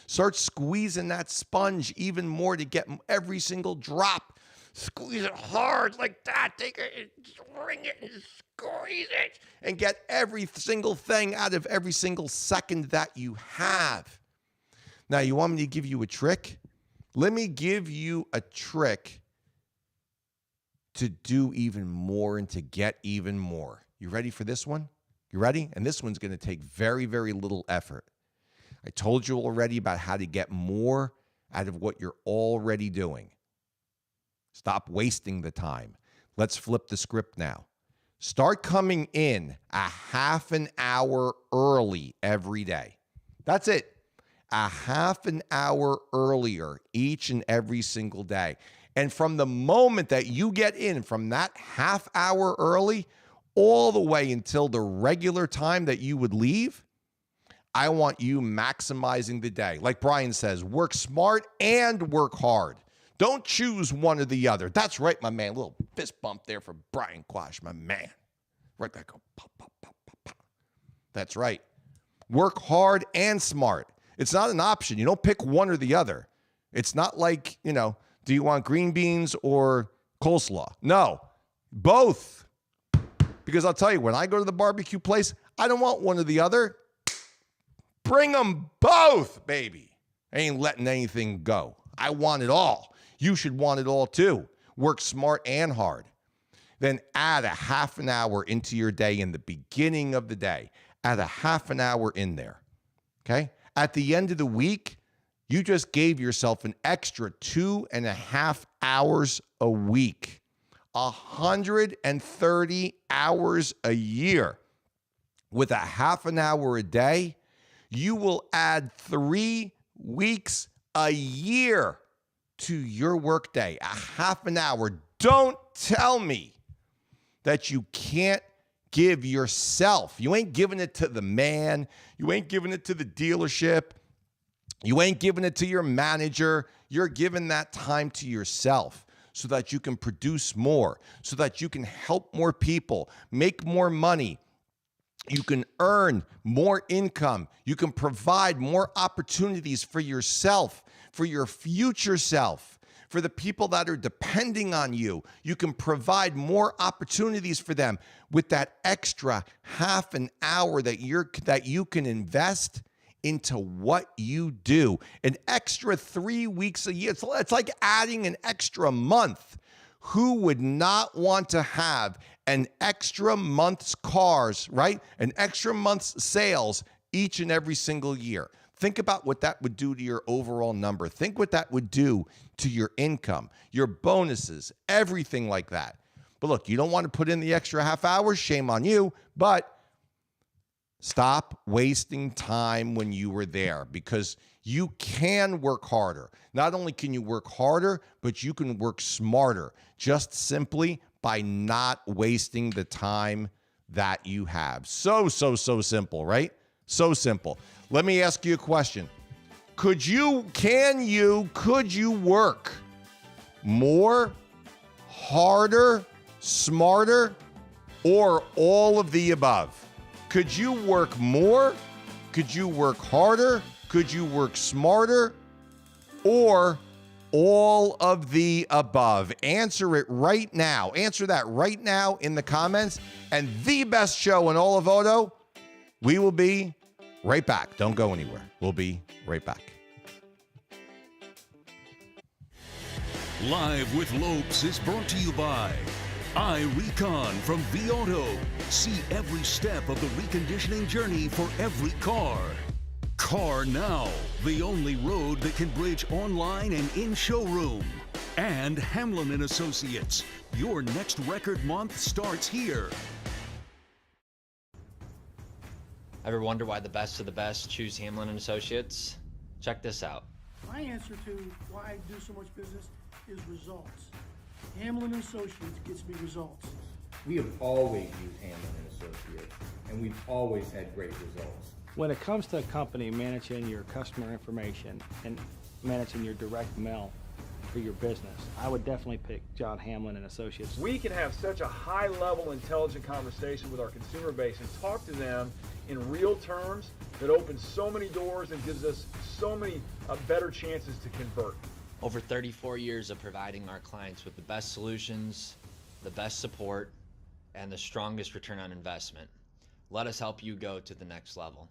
Start squeezing that sponge even more to get every single drop. Squeeze it hard like that. Take it, wring it, and squeeze it. And get every single thing out of every single second that you have. Now, you want me to give you a trick? Let me give you a trick to do even more and to get even more. You ready for this one? You ready? And this one's going to take very, very little effort. I told you already about how to get more out of what you're already doing. Stop wasting the time. Let's flip the script now. Start coming in a half an hour early every day. That's it. A half an hour earlier each and every single day. And from the moment that you get in, from that half hour early all the way until the regular time that you would leave, I want you maximizing the day. Like Brian says, work smart and work hard. Don't choose one or the other. That's right, my man. Little fist bump there for Brian Quash, my man. Right there, go pop, pop, pop, pop, pop. That's right. Work hard and smart. It's not an option. You don't pick one or the other. It's not like, do you want green beans or coleslaw? No, both. Because I'll tell you, when I go to the barbecue place, I don't want one or the other. Bring them both, baby. I ain't letting anything go. I want it all. You should want it all too. Work smart and hard. Then add a half an hour into your day in the beginning of the day. Add a half an hour in there, okay? At the end of the week, you just gave yourself an extra 2.5 hours a week. 130 hours a year. With a half an hour a day, you will add 3 weeks a year to your workday. A half an hour. Don't tell me that you can't give yourself. You ain't giving it to the man. You ain't giving it to the dealership. You ain't giving it to your manager. You're giving that time to yourself so that you can produce more, so that you can help more people, make more money. You can earn more income. You can provide more opportunities for yourself, for your future self, for the people that are depending on you. You can provide more opportunities for them with that extra half an hour that you can invest into what you do. An extra 3 weeks a year. It's like adding an extra month. Who would not want to have an extra month's cars, right? An extra month's sales each and every single year. Think about what that would do to your overall number. Think what that would do to your income, your bonuses, everything like that. But look, you don't want to put in the extra half hours, shame on you, but stop wasting time when you were there, because you can work harder. Not only can you work harder, but you can work smarter, just simply by not wasting the time that you have. So simple, right? So simple. Let me ask you a question. Could you work more, harder, smarter, or all of the above? Could you work more? Could you work harder? Could you work smarter? Or all of the above? Answer it right now. Answer that right now in the comments. And the best show in all of Odo, we will be right back. Don't go anywhere. We'll be right back. Live with Lopes is brought to you by iRecon from V-Auto. See every step of the reconditioning journey for every car. Car Now, the only road that can bridge online and in showroom. And Hamlin & Associates, your next record month starts here. Ever wonder why the best of the best choose Hamlin & Associates? Check this out. My answer to why I do so much business is results. Hamlin & Associates gets me results. We have always used Hamlin & Associates, and we've always had great results. When it comes to a company managing your customer information and managing your direct mail for your business, I would definitely pick John Hamlin & Associates. We can have such a high-level, intelligent conversation with our consumer base and talk to them in real terms that opens so many doors and gives us so many better chances to convert. Over 34 years of providing our clients with the best solutions, the best support, and the strongest return on investment. Let us help you go to the next level.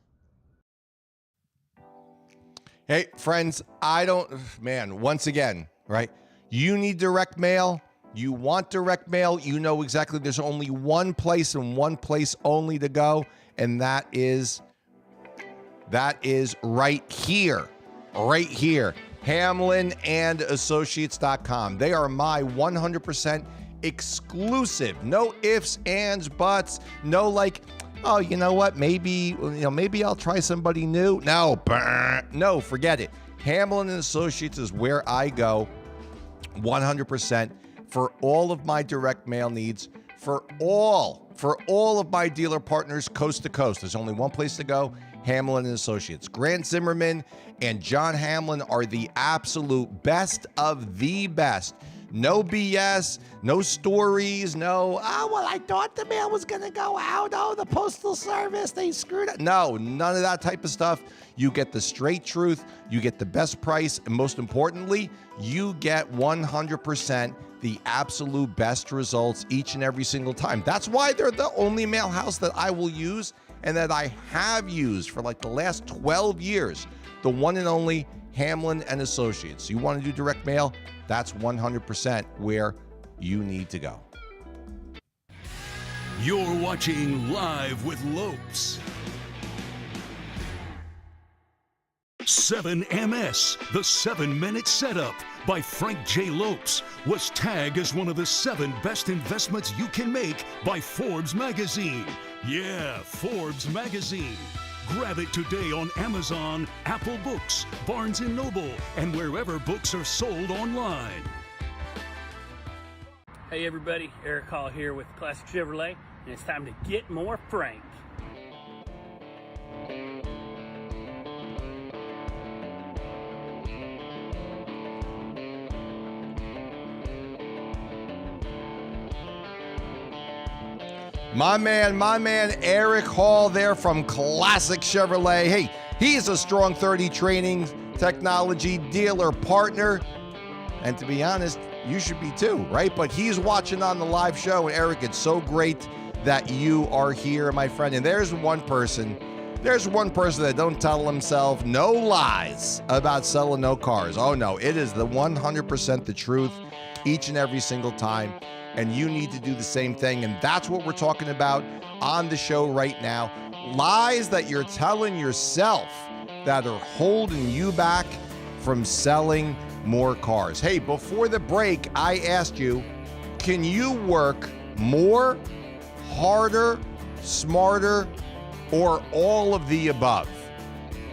Hey, friends, once again, right? You need direct mail. You want direct mail. You know exactly there's only one place and one place only to go, and that is right here. Right here. HamlinandAssociates.com. They are my 100% exclusive. No ifs, ands, buts. No like, oh, you know what? Maybe I'll try somebody new. No, forget it. Hamlin and Associates is where I go 100% for all of my direct mail needs, for all of my dealer partners coast to coast. There's only one place to go, Hamlin and Associates. Grant Zimmerman and John Hamlin are the absolute best of the best. No BS, no stories, no, I thought the mail was going to go out. Oh, the Postal Service, they screwed up. No, none of that type of stuff. You get the straight truth, you get the best price, and most importantly, you get 100% the absolute best results each and every single time. That's why they're the only mail house that I will use and that I have used for like the last 12 years. The one and only Hamlin and Associates. You want to do direct mail? That's 100% where you need to go. You're watching Live with Lopes. 7MS, the 7-minute setup by Frank J. Lopes, was tagged as one of the 7 best investments you can make by Forbes magazine. Yeah, Forbes magazine. Grab it today on Amazon, Apple Books, Barnes & Noble, and wherever books are sold online. Hey everybody, Eric Hall here with Classic Chevrolet, and it's time to get more Frank. My man, Eric Hall there from Classic Chevrolet. Hey, he's a Strong 30 training technology dealer partner. And to be honest, you should be too, right? But he's watching on the live show. And Eric, it's so great that you are here, my friend. And there's one person that don't tell himself no lies about selling no cars. Oh no, it is the 100% the truth each and every single time. And you need to do the same thing. And that's what we're talking about on the show right now. Lies that you're telling yourself that are holding you back from selling more cars. Hey, before the break, I asked you, can you work more, harder, smarter, or all of the above?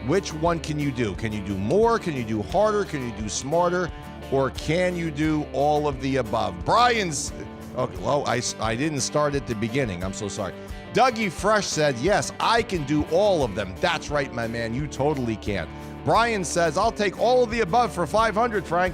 Which one can you do? Can you do more? Can you do harder? Can you do smarter? Or can you do all of the above? Brian's... Okay, well, I didn't start at the beginning. I'm so sorry. Dougie Fresh said, yes, I can do all of them. That's right, my man. You totally can. Brian says, I'll take all of the above for $500, Frank.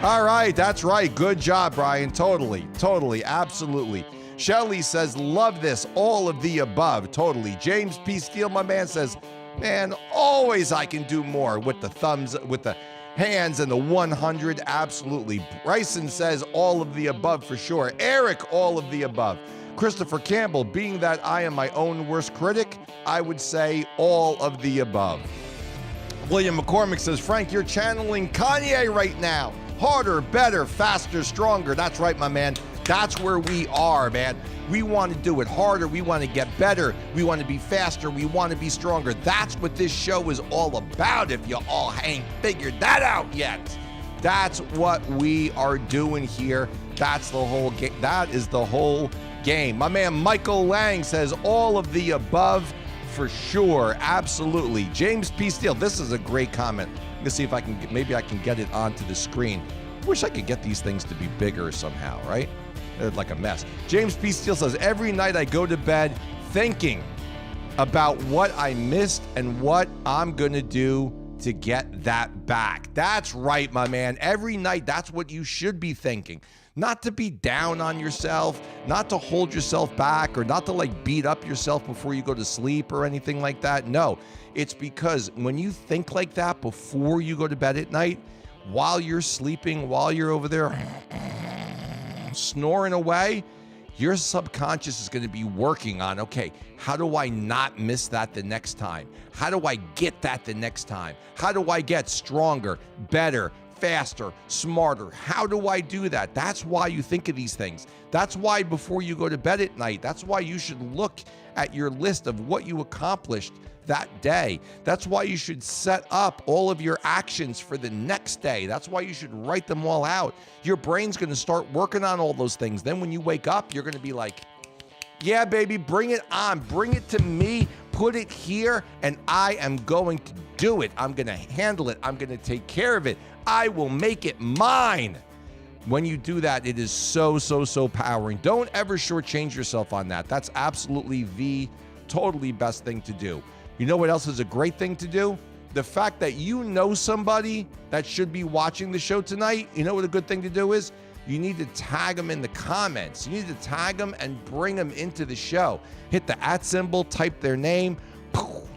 All right, that's right. Good job, Brian. Totally, absolutely. Shelly says, love this. All of the above. Totally. James P. Steele, my man, says, man, always I can do more with the thumbs, with the hands and the 100, absolutely. Bryson says all of the above for sure. Eric, all of the above. Christopher Campbell, being that I am my own worst critic, I would say all of the above. William McCormick says, Frank, you're channeling Kanye right now. Harder, better, faster, stronger. That's right, my man. That's where we are, man. We want to do it harder. We want to get better. We want to be faster. We want to be stronger. That's what this show is all about, if you all ain't figured that out yet. That's what we are doing here. That's the whole game. That is the whole game. My man Michael Lang says all of the above for sure. Absolutely. James P. Steele, this is a great comment. Let's see if I can maybe I can get it onto the screen. Wish I could get these things to be bigger somehow, right? Like a mess. James P. Steele says, every night I go to bed thinking about what I missed and what I'm going to do to get that back. That's right, my man. Every night, that's what you should be thinking. Not to be down on yourself, not to hold yourself back, or not to like beat up yourself before you go to sleep or anything like that. No, it's because when you think like that before you go to bed at night, while you're sleeping, while you're over there snoring away, your subconscious is going to be working on, okay, how do I not miss that the next time? How do I get that the next time? How do I get stronger, better, faster, smarter. How do I do that? That's why you think of these things. That's why before you go to bed at night, that's why you should look at your list of what you accomplished that day. That's why you should set up all of your actions for the next day. That's why you should write them all out. Your brain's going to start working on all those things. Then when you wake up, you're going to be like, yeah, baby, bring it on. Bring it to me. Put it here, and I am going to do it. I'm going to handle it. I'm going to take care of it. I will make it mine. When you do that, it is so, so, so powering. Don't ever shortchange yourself on that. That's absolutely the totally best thing to do. You know what else is a great thing to do? The fact that you know somebody that should be watching the show tonight, you know what a good thing to do is? You need to tag them in the comments. You need to tag them and bring them into the show. Hit the @ symbol, type their name.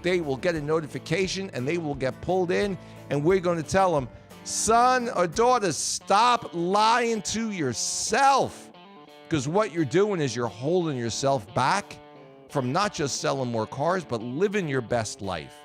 They will get a notification and they will get pulled in. And we're going to tell them, son or daughter, stop lying to yourself. Because what you're doing is you're holding yourself back from not just selling more cars, but living your best life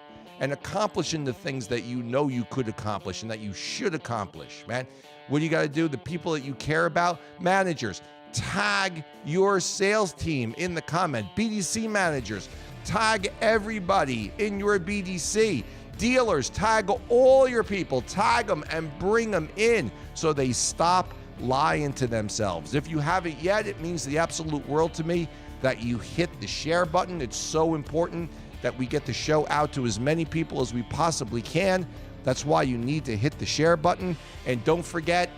and accomplishing the things that you know you could accomplish and that you should accomplish, man. What do you got to do? The people that you care about, managers, tag your sales team in the comment. BDC managers, tag everybody in your BDC. Dealers, tag all your people, tag them and bring them in so they stop lying to themselves. If you haven't yet, it means the absolute world to me that you hit the share button. It's so important that we get the show out to as many people as we possibly can. That's why you need to hit the share button. And don't forget,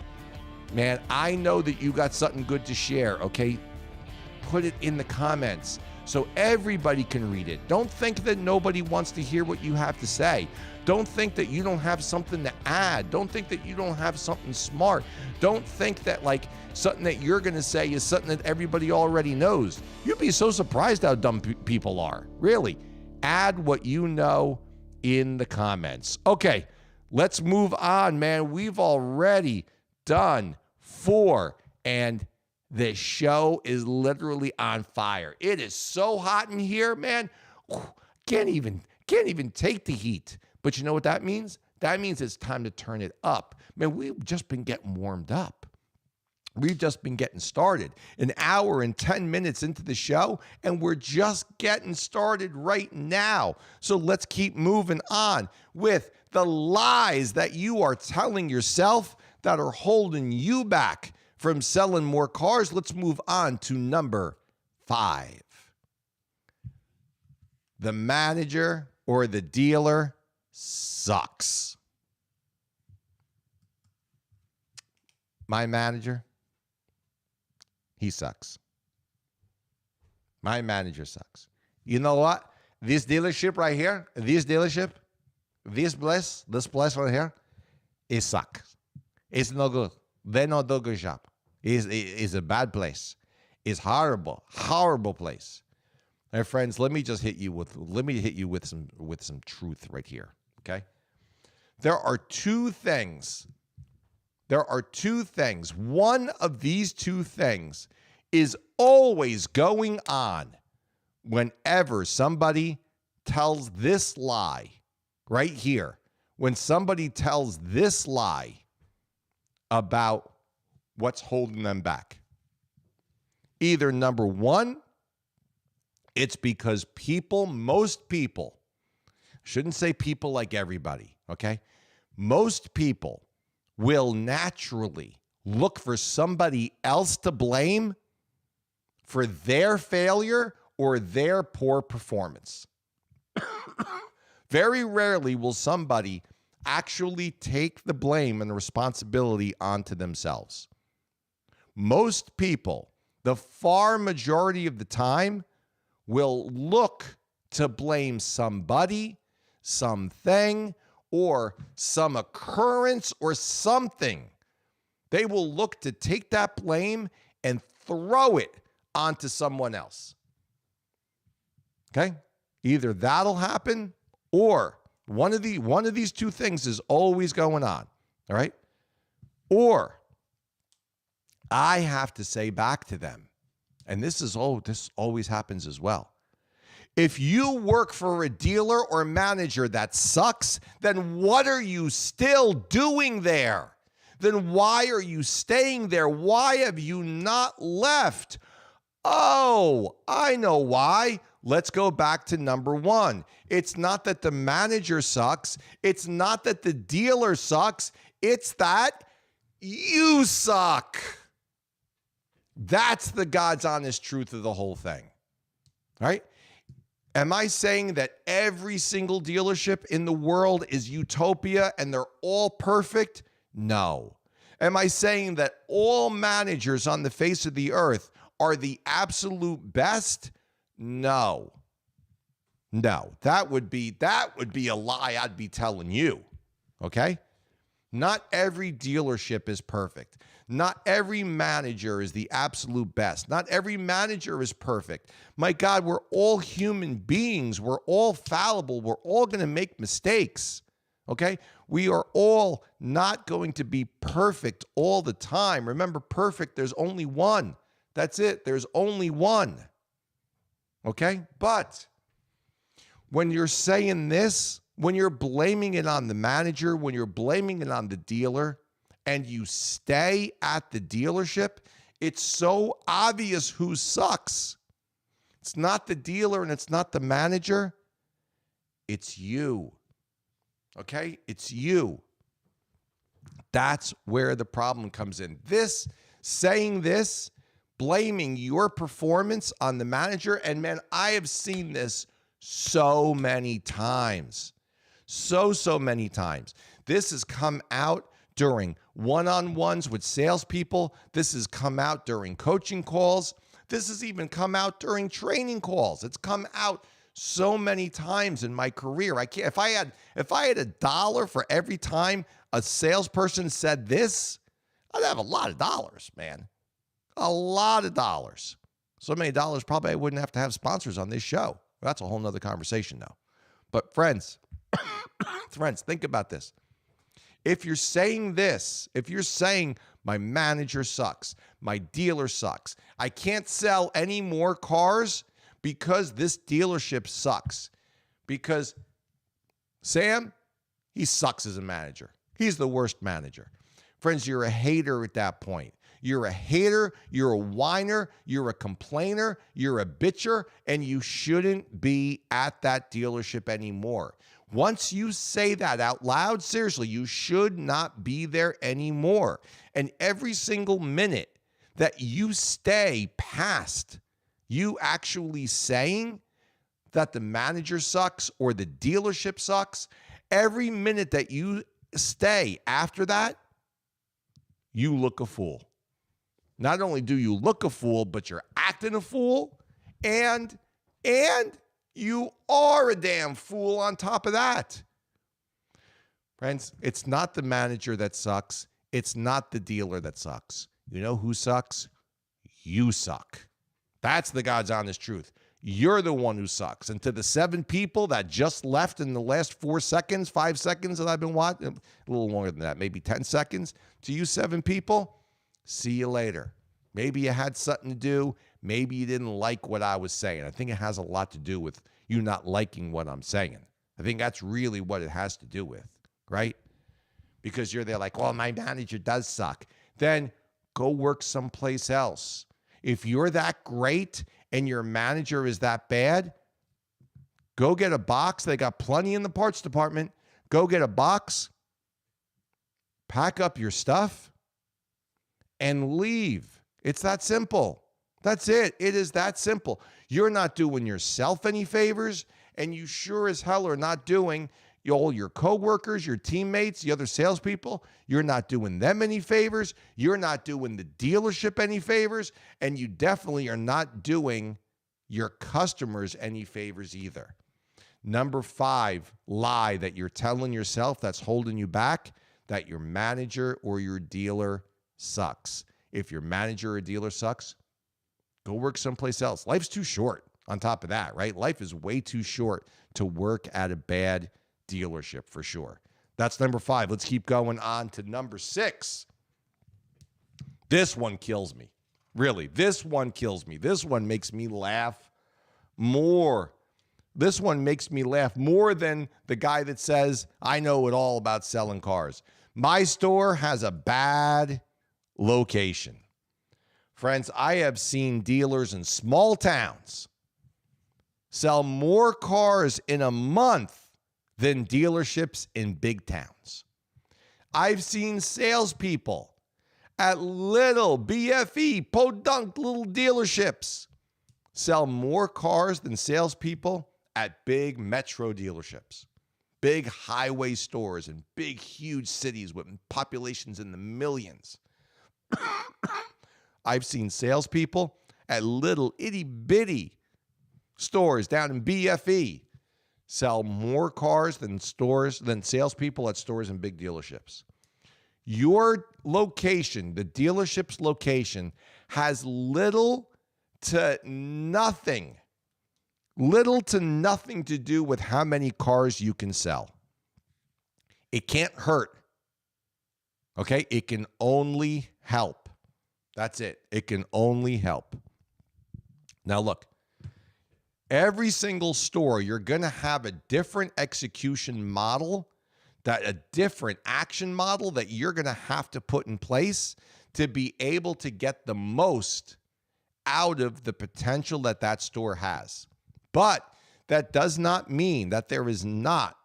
man, I know that you got something good to share, okay? Put it in the comments so everybody can read it. Don't think that nobody wants to hear what you have to say. Don't think that you don't have something to add. Don't think that you don't have something smart. Don't think that like something that you're going to say is something that everybody already knows. You'd be so surprised how dumb people are. Really. Add what you know in the comments. Okay, let's move on, man. We've already done 4, and the show is literally on fire. It is so hot in here, man. Can't even take the heat. But you know what that means? That means it's time to turn it up. Man, we've just been getting warmed up. We've just been getting started. An hour and 10 minutes into the show, and we're just getting started right now. So let's keep moving on with the lies that you are telling yourself that are holding you back from selling more cars. Let's move on to number 5. The manager or the dealer sucks. My manager, he sucks. My manager sucks. You know what? This dealership right here, this place right here, it sucks. It's no good. They don't do a good job. It's a bad place. It's horrible place. My friends, let me hit you with some truth right here. Okay? There are two things. One of these two things is always going on whenever somebody tells this lie right here. When somebody tells this lie about what's holding them back. Either number one, it's because most people, shouldn't say people like everybody, okay? Most people will naturally look for somebody else to blame for their failure or their poor performance. Very rarely will somebody actually take the blame and the responsibility onto themselves. Most people, the far majority of the time, will look to blame somebody, something, or some occurrence or something. They will look to take that blame and throw it onto someone else. Okay? Either that'll happen or one of these two things is always going on. All right? Or I have to say back to them, and this always happens as well. If you work for a dealer or manager that sucks, then what are you still doing there? then why are you staying there? Why have you not left? Oh, I know why. Let's go back to number one. It's not that the manager sucks. It's not that the dealer sucks. It's that you suck. That's the God's honest truth of the whole thing. Right? Am I saying that every single dealership in the world is utopia and they're all perfect? No. Am I saying that all managers on the face of the earth are the absolute best? No. No. That would be a lie I'd be telling you. Okay? Not every dealership is perfect. Not every manager is the absolute best. Not every manager is perfect. My God, we're all human beings. We're all fallible. We're all going to make mistakes. Okay? We are all not going to be perfect all the time. Remember, perfect, there's only one. That's it. There's only one. Okay? But when you're saying this, when you're blaming it on the manager, when you're blaming it on the dealer, and you stay at the dealership, it's so obvious who sucks. It's not the dealer and it's not the manager. It's you. Okay? It's you. That's where the problem comes in. Saying this, blaming your performance on the manager, and man, I have seen this so many times. So many times. This has come out during one-on-ones with salespeople. This has come out during coaching calls. This has even come out during training calls. It's come out so many times in my career. I can't. If I had $1 for every time a salesperson said this, I'd have a lot of dollars, man. A lot of dollars. So many dollars probably I wouldn't have to have sponsors on this show. That's a whole nother conversation now. But friends, think about this. If you're saying this, if you're saying my manager sucks, my dealer sucks, I can't sell any more cars because this dealership sucks. Because Sam, he sucks as a manager. He's the worst manager. Friends, you're a hater at that point. You're a hater, you're a whiner, you're a complainer, you're a bitcher, and you shouldn't be at that dealership anymore. Once you say that out loud, seriously, you should not be there anymore. And every single minute that you stay past you actually saying that the manager sucks or the dealership sucks, every minute that you stay after that, you look a fool. Not only do you look a fool, but you're acting a fool, and you are a damn fool on top of that. Friends, it's not the manager that sucks. It's not the dealer that sucks. You know who sucks? You suck. That's the God's honest truth. You're the one who sucks. And to the 7 people that just left in the last 4 seconds, 5 seconds that I've been watching, a little longer than that, maybe 10 seconds, to you 7 people, see you later. Maybe you had something to do. Maybe you didn't like what I was saying. I think it has a lot to do with you not liking what I'm saying. I think that's really what it has to do with, right? Because you're there like, well, my manager does suck. Then go work someplace else. If you're that great and your manager is that bad, go get a box. They got plenty in the parts department. Go get a box, pack up your stuff, and leave. It's that simple. That's it. It is that simple. You're not doing yourself any favors, and you sure as hell are not doing all your coworkers, your teammates, the other salespeople. You're not doing them any favors. You're not doing the dealership any favors, and you definitely are not doing your customers any favors either. Number 5 lie that you're telling yourself that's holding you back, that your manager or your dealer sucks. If your manager or dealer sucks, go work someplace else. Life's too short on top of that, right? Life is way too short to work at a bad dealership for sure. That's number 5. Let's keep going on to number 6. This one kills me. Really, this one kills me. This one makes me laugh more. This one makes me laugh more than the guy that says, I know it all about selling cars. My store has a bad location. Friends, I have seen dealers in small towns sell more cars in a month than dealerships in big towns. I've seen salespeople at little BFE, podunk little dealerships sell more cars than salespeople at big metro dealerships, big highway stores in big, huge cities with populations in the millions. I've seen salespeople at little itty-bitty stores down in BFE sell more cars than salespeople at stores and big dealerships. Your location, the dealership's location, has little to nothing to do with how many cars you can sell. It can't hurt. Okay? It can only help. That's it. It can only help. Now look, every single store, you're going to have a different execution model, a different action model that you're going to have to put in place to be able to get the most out of the potential that store has. But that does not mean that there is not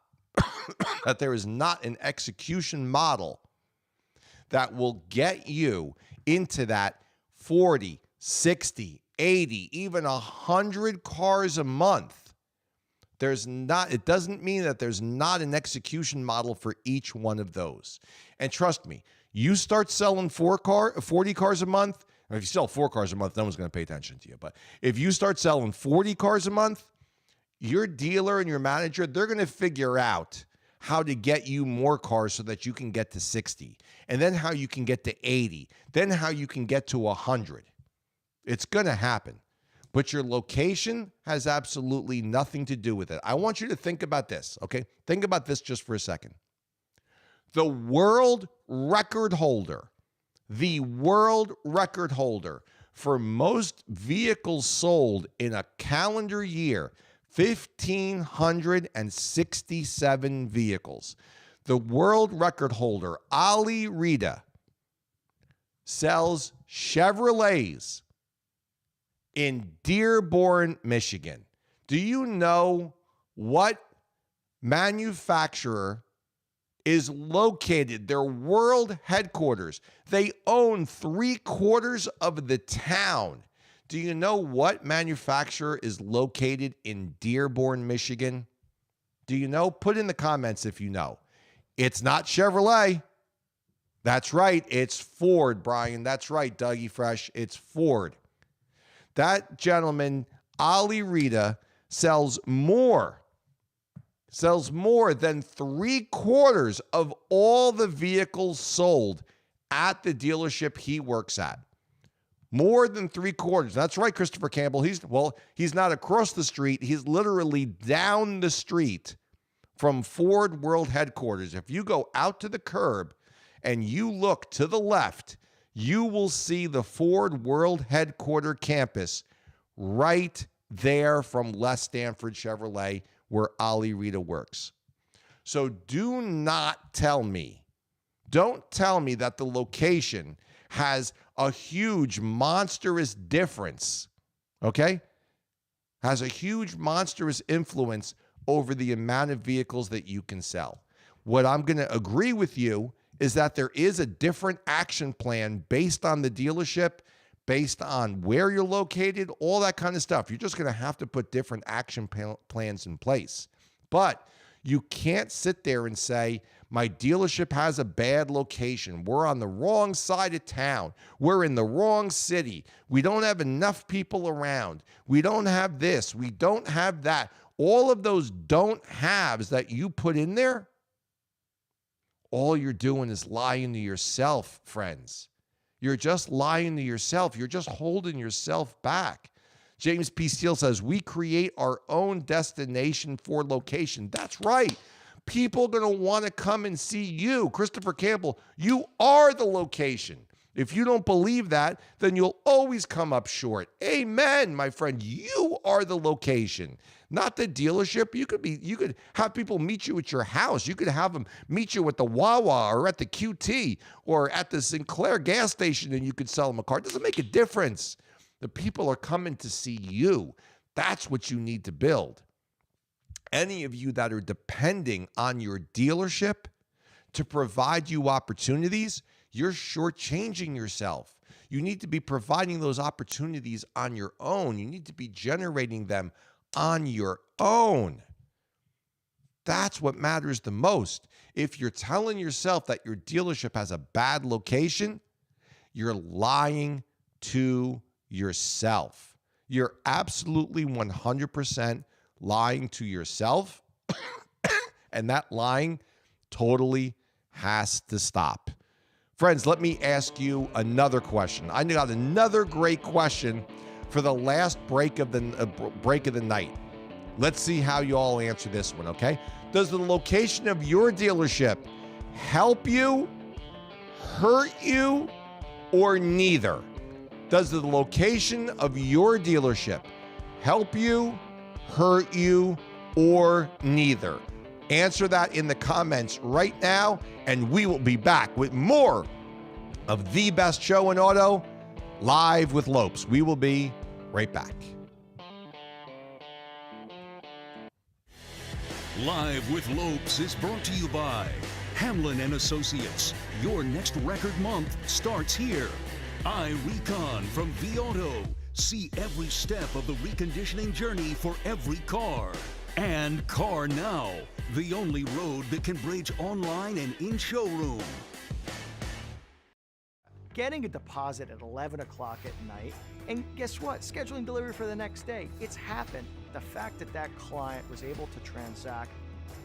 an execution model that will get you into that 40, 60, 80, even 100 cars a month. It doesn't mean that there's not an execution model for each one of those. And trust me, you start selling 40 cars a month. If you sell 4 cars a month, no one's going to pay attention to you. But if you start selling 40 cars a month, your dealer and your manager, they're going to figure out how to get you more cars so that you can get to 60, and then how you can get to 80, then how you can get to 100. It's going to happen. But your location has absolutely nothing to do with it. I want you to think about this, okay? Think about this just for a second. The world record holder for most vehicles sold in a calendar year, 1,567 vehicles. The world record holder, Ali Rida, sells Chevrolets in Dearborn, Michigan. Do you know what manufacturer is located, their world headquarters? They own 3/4 of the town. Do you know what manufacturer is located in Dearborn, Michigan? Do you know? Put in the comments if you know. It's not Chevrolet. That's right. It's Ford, Brian. That's right, Dougie Fresh. It's Ford. That gentleman, Ali Rida, sells more than 3/4 of all the vehicles sold at the dealership he works at. More than 3/4. That's right, Christopher Campbell. He's not across the street. He's literally down the street from Ford World Headquarters. If you go out to the curb and you look to the left, you will see the Ford World Headquarter campus right there from Les Stanford Chevrolet, where Ali Rida works. So don't tell me that the location has a huge, monstrous difference, okay? Has a huge, monstrous influence over the amount of vehicles that you can sell. What I'm going to agree with you is that there is a different action plan based on the dealership, based on where you're located, all that kind of stuff. You're just going to have to put different action plans in place. But you can't sit there and say, my dealership has a bad location. We're on the wrong side of town. We're in the wrong city. We don't have enough people around. We don't have this. We don't have that. All of those don't haves that you put in there, all you're doing is lying to yourself, friends. You're just lying to yourself. You're just holding yourself back. James P. Steele says, we create our own destination for location. That's right. People are going to want to come and see you. Christopher Campbell, you are the location. If you don't believe that, then you'll always come up short. Amen, my friend. You are the location, not the dealership. You could have people meet you at your house. You could have them meet you at the Wawa or at the QT or at the Sinclair gas station, and you could sell them a car. It doesn't make a difference. The people are coming to see you. That's what you need to build. Any of you that are depending on your dealership to provide you opportunities, you're shortchanging yourself. You need to be providing those opportunities on your own. You need to be generating them on your own. That's what matters the most. If you're telling yourself that your dealership has a bad location, you're lying to yourself. You're absolutely 100% lying to yourself, and that lying totally has to stop. Friends, let me ask you another question. I got another great question for the last break of the night. Let's see how you all answer this one, okay? Does the location of your dealership help you, hurt you, or neither? Does the location of your dealership help you, hurt you, or neither? Answer that in the comments right now, and we will be back with more of the best show in auto, Live with Lopes. We will be right back. Live with Lopes is brought to you by Hamlin and Associates. Your next record month starts here. iRecon from V-Auto. See every step of the reconditioning journey for every car. And Car Now, the only road that can bridge online and in showroom. Getting a deposit at 11 o'clock at night, and guess what? Scheduling delivery for the next day. It's happened. The fact that that client was able to transact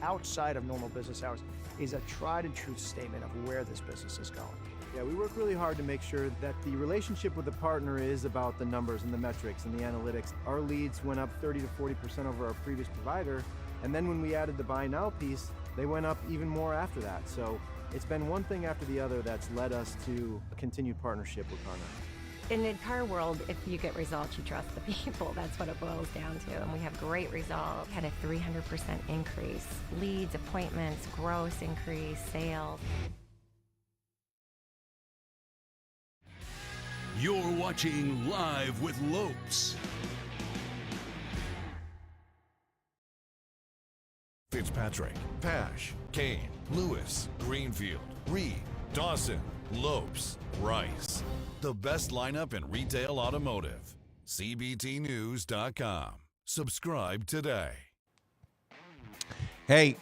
outside of normal business hours is a tried and true statement of where this business is going. Yeah, we work really hard to make sure that the relationship with the partner is about the numbers and the metrics and the analytics. Our leads went up 30 to 40% over our previous provider, and then when we added the buy now piece, they went up even more after that. So it's been one thing after the other that's led us to a continued partnership with Car Now. In the car world, if you get results, you trust the people. That's what it boils down to. And we have great results. Had a 300% increase. Leads, appointments, gross increase, sales. You're watching Live with Lopes. Fitzpatrick, Pash, Kane, Lewis, Greenfield, Reed, Dawson, Lopes, Rice. The best lineup in retail automotive. CBTnews.com. Subscribe today. Hey,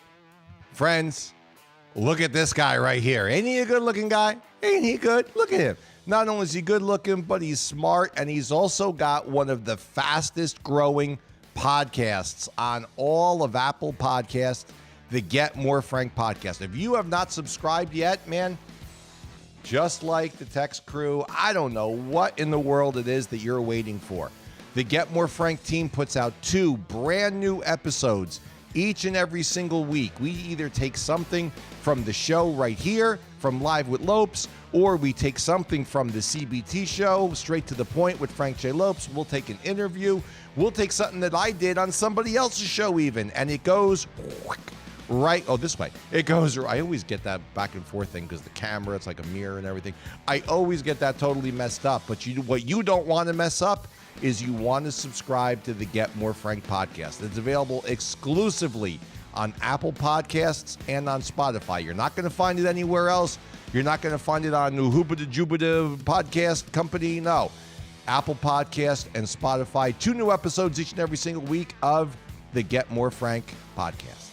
friends, look at this guy right here. Ain't he a good-looking guy? Ain't he good? Look at him. Not only is he good-looking, but he's smart, and he's also got one of the fastest-growing podcasts on all of Apple Podcasts, the Get More Frank podcast. If you have not subscribed yet, man, just like the Text Crew, I don't know what in the world it is that you're waiting for. The Get More Frank team puts out 2 brand new episodes each and every single week. We either take something from the show right here, from Live with Lopes, or we take something from the CBT show, Straight to the Point with Frank J. Lopes. We'll take an interview. We'll take something that I did on somebody else's show even, and it goes right, this way. It goes, I always get that back and forth thing because the camera, it's like a mirror and everything. I always get that totally messed up, but what you don't want to mess up is you want to subscribe to the Get More Frank podcast. It's available exclusively on Apple Podcasts and on Spotify. You're not going to find it anywhere else. You're not going to find it on Hoopita Jupiter Podcast Company. No. Apple Podcast and Spotify. 2 new episodes each and every single week of the Get More Frank podcast.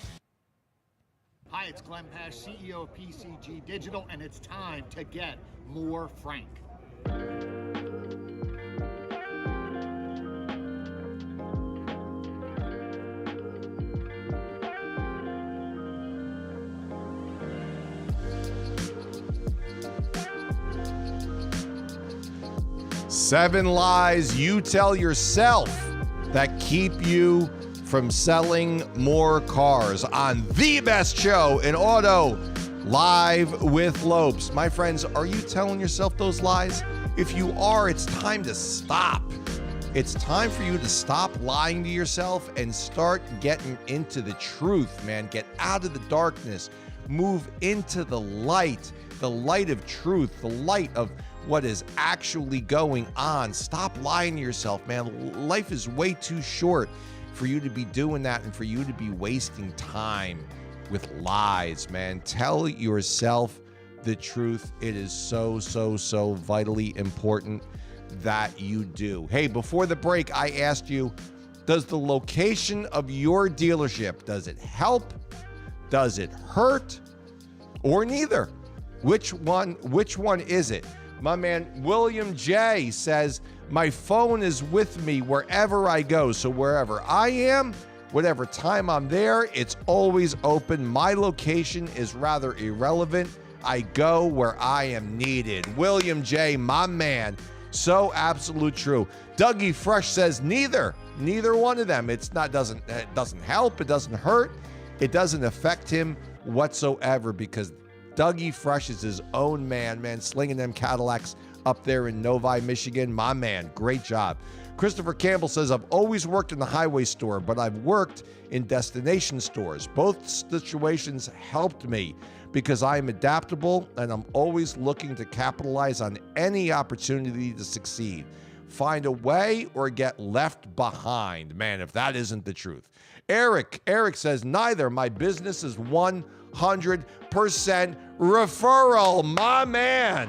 Hi, it's Glenn Pash, CEO of PCG Digital, and it's time to get more Frank. Seven lies you tell yourself that keep you from selling more cars on the best show in auto, Live with Lopes. My friends, are you telling yourself those lies? If you are, it's time to stop. It's time for you to stop lying to yourself and start getting into the truth, man. Get out of the darkness. Move into the light of truth, the light of what is actually going on. Stop lying to yourself, man. Life is way too short for you to be doing that and for you to be wasting time with lies, man. Tell yourself the truth. It is so vitally important that you do. Hey, before the break, I asked you, does the location of your dealership, does it help? Does it hurt? Or neither? Which one is it? My man William J says, my phone is with me wherever I go. So wherever I am, whatever time I'm there, it's always open. My location is rather irrelevant. I go where I am needed. William J, my man. So absolute true. Dougie Fresh says neither one of them. It doesn't help. It doesn't hurt. It doesn't affect him whatsoever because Dougie Fresh is his own man, slinging them Cadillacs up there in Novi, Michigan. My man, great job. Christopher Campbell says, I've always worked in the highway store, but I've worked in destination stores. Both situations helped me because I am adaptable and I'm always looking to capitalize on any opportunity to succeed. Find a way or get left behind. Man, if that isn't the truth. Eric says, neither. My business is 100% referral. My man.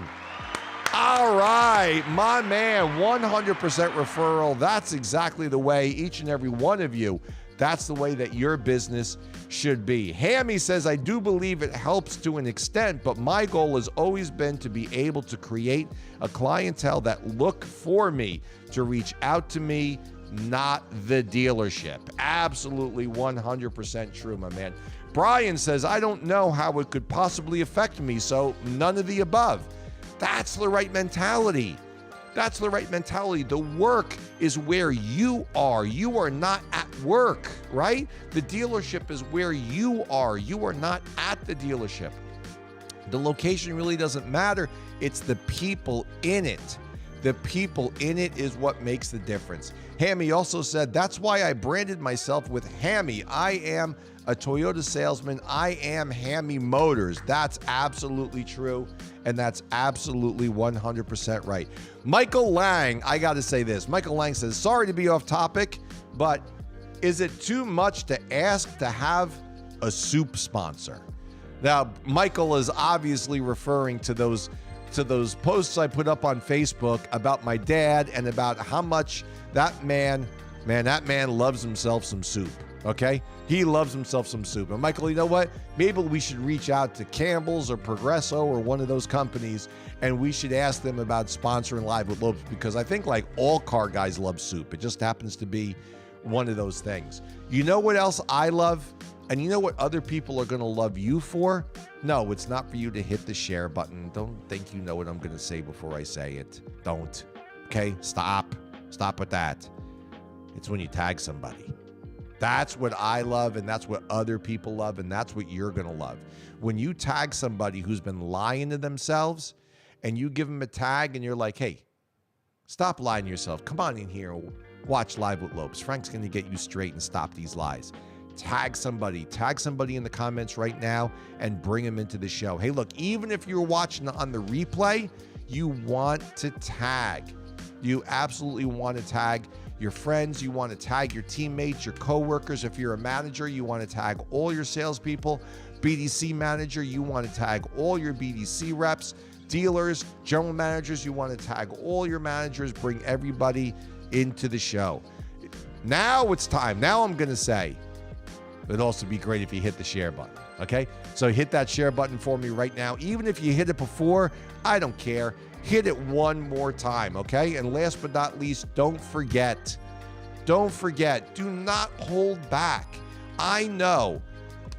All right, my man, 100% referral. That's exactly the way each and every one of you, that's the way that your business should be. Hammy says, I do believe it helps to an extent, but my goal has always been to be able to create a clientele that look for me, to reach out to me, not the dealership. Absolutely 100% true, my man. Brian says, I don't know how it could possibly affect me, so none of the above. That's the right mentality. That's the right mentality. The work is where you are. You are not at work, right? The dealership is where you are. You are not at the dealership. The location really doesn't matter. It's the people in it. The people in it is what makes the difference. Hammy also said, that's why I branded myself with Hammy. I am a Toyota salesman. I am Hammy Motors. That's absolutely true. And that's absolutely 100% right. Michael Lang, I got to say this. Michael Lang says, sorry to be off topic, but is it too much to ask to have a soup sponsor? Now, Michael is obviously referring to those posts I put up on Facebook about my dad and about how much that man loves himself some soup. Okay? He loves himself some soup. And Michael, you know what? Maybe we should reach out to Campbell's or Progresso or one of those companies, and we should ask them about sponsoring Live with Lopes, because I think like all car guys love soup. It just happens to be one of those things. You know what else I love? And you know what other people are going to love you for? No, it's not for you to hit the share button. Don't think you know what I'm going to say before I say it. Don't. Okay? Stop. Stop with that. It's when you tag somebody. That's what I love, and that's what other people love, and that's what you're going to love. When you tag somebody who's been lying to themselves, and you give them a tag, and you're like, hey, stop lying to yourself. Come on in here and watch Live with Lopes. Frank's going to get you straight and stop these lies. Tag somebody in the comments right now and bring them into the show. Hey, look, even if you're watching on the replay, you want to tag. You absolutely want to tag your friends. You want to tag your teammates, your coworkers. If you're a manager, you want to tag all your salespeople. BDC manager, you want to tag all your BDC reps. Dealers, general managers, you want to tag all your managers. Bring everybody into the show. Now it's time. Now I'm going to say, it'd also be great if you hit the share button, okay? So hit that share button for me right now. Even if you hit it before, I don't care. Hit it one more time, okay? And last but not least, don't forget, do not hold back. I know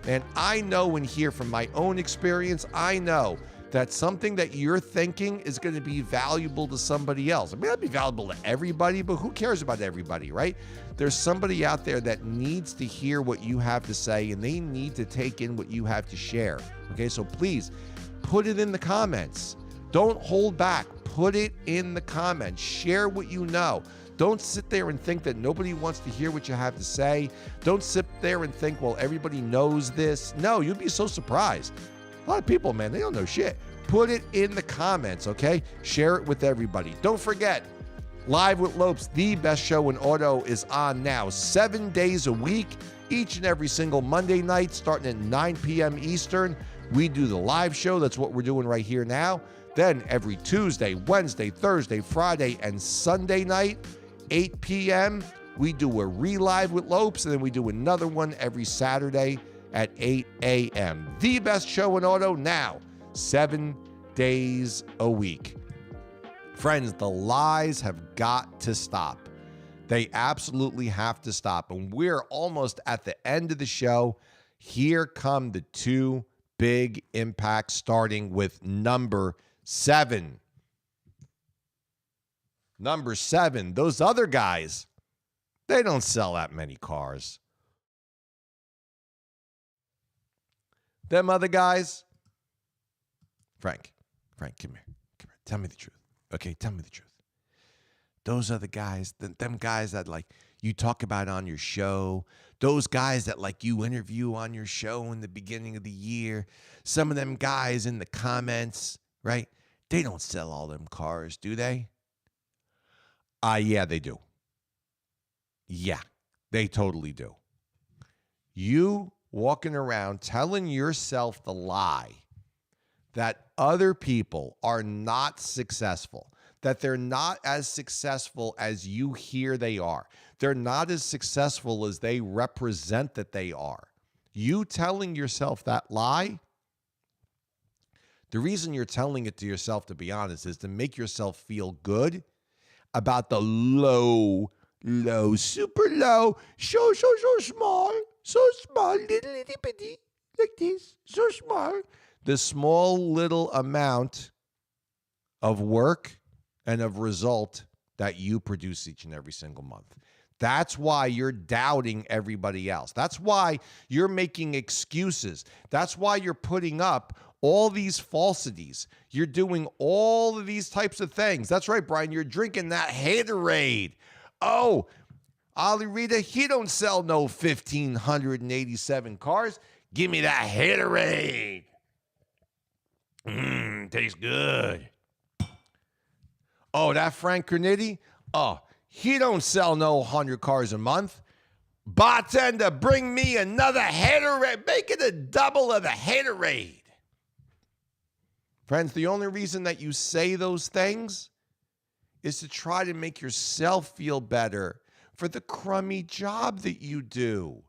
and hear from my own experience, I know that something that you're thinking is going to be valuable to somebody else. It may not be valuable to everybody, but who cares about everybody, right? There's somebody out there that needs to hear what you have to say, and they need to take in what you have to share. Okay, so please put it in the comments. Don't hold back. Put it in the comments. Share what you know. Don't sit there and think that nobody wants to hear what you have to say. Don't sit there and think, well, everybody knows this. No, you'd be so surprised. A lot of people, man, they don't know shit. Put it in the comments, okay? Share it with everybody. Don't forget, Live with Lopes, the best show in auto, is on now 7 days a week, each and every single Monday night, starting at 9 p.m. Eastern. We do the live show. That's what we're doing right here now. Then every Tuesday, Wednesday, Thursday, Friday, and Sunday night, 8 p.m., we do a re-live with Lopes, and then we do another one every Saturday at 8 a.m. The best show in auto now, 7 days a week. Friends, the lies have got to stop. They absolutely have to stop. And we're almost at the end of the show. Here come the two big impacts, starting with number 7. Number 7, those other guys, they don't sell that many cars. Them other guys, Frank, come here. Tell me the truth. Okay, tell me the truth. Those are the guys, them guys that like you talk about on your show, those guys that like you interview on your show in the beginning of the year, some of them guys in the comments, right? They don't sell all them cars, do they? Yeah, they do. Yeah, they totally do. You walking around telling yourself the lie that other people are not successful, that they're not as successful as you hear they are. They're not as successful as they represent that they are. You telling yourself that lie, the reason you're telling it to yourself, to be honest, is to make yourself feel good about the low, super low, so small, little bitty, like this, so small. The small little amount of work and of result that you produce each and every single month. That's why you're doubting everybody else. That's why you're making excuses. That's why you're putting up all these falsities. You're doing all of these types of things. That's right, Brian. You're drinking that Haterade. Oh, Ali Rita, he don't sell no 1,587 cars. Give me that Haterade. Tastes good. Oh, that Frank Cornetti? Oh, he don't sell no 100 cars a month. Bartender, bring me another Haterade. Make it a double of the Haterade. Friends, the only reason that you say those things is to try to make yourself feel better for the crummy job that you do.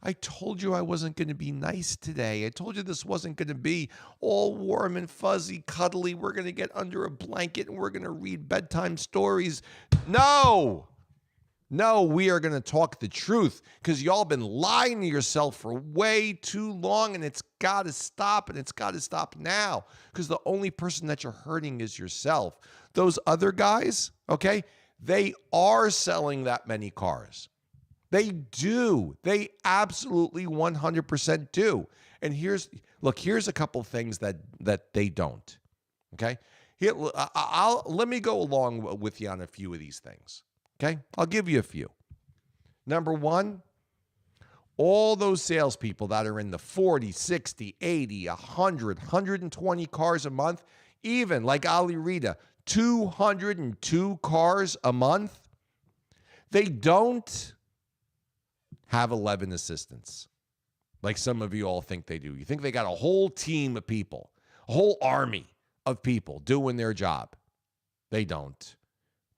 I told you I wasn't going to be nice today. I told you this wasn't going to be all warm and fuzzy, cuddly. We're going to get under a blanket and we're going to read bedtime stories. No, we are going to talk the truth because y'all been lying to yourself for way too long, and it's got to stop, and it's got to stop now because the only person that you're hurting is yourself. Those other guys, okay, they are selling that many cars. They do. They absolutely 100% do. And here's a couple things that they don't. Okay? Here, let me go along with you on a few of these things. Okay? I'll give you a few. Number 1, all those salespeople that are in the 40, 60, 80, 100, 120 cars a month, even like Ali Rita, 202 cars a month, they don't have 11 assistants like some of you all think they do. You think they got a whole team of people, a whole army of people doing their job. They don't.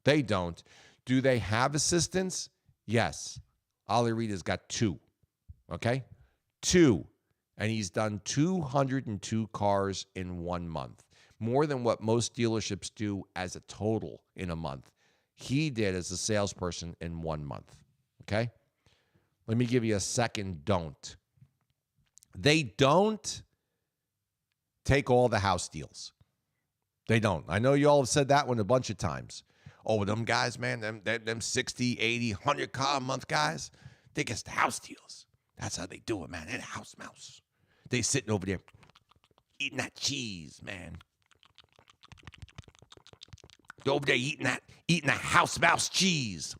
They don't. Do they have assistants? Yes. Ali Rita's got 2. Okay? 2. And he's done 202 cars in 1 month. More than what most dealerships do as a total in a month. He did as a salesperson in 1 month. Okay? Let me give you a second don't. They don't take all the house deals. They don't. I know you all have said that one a bunch of times. Oh, them guys, man, them 60, 80, 100 car a month guys, they get the house deals. That's how they do it, man. They're the house mouse. They sitting over there eating that cheese, man. They're over there eating that house mouse cheese.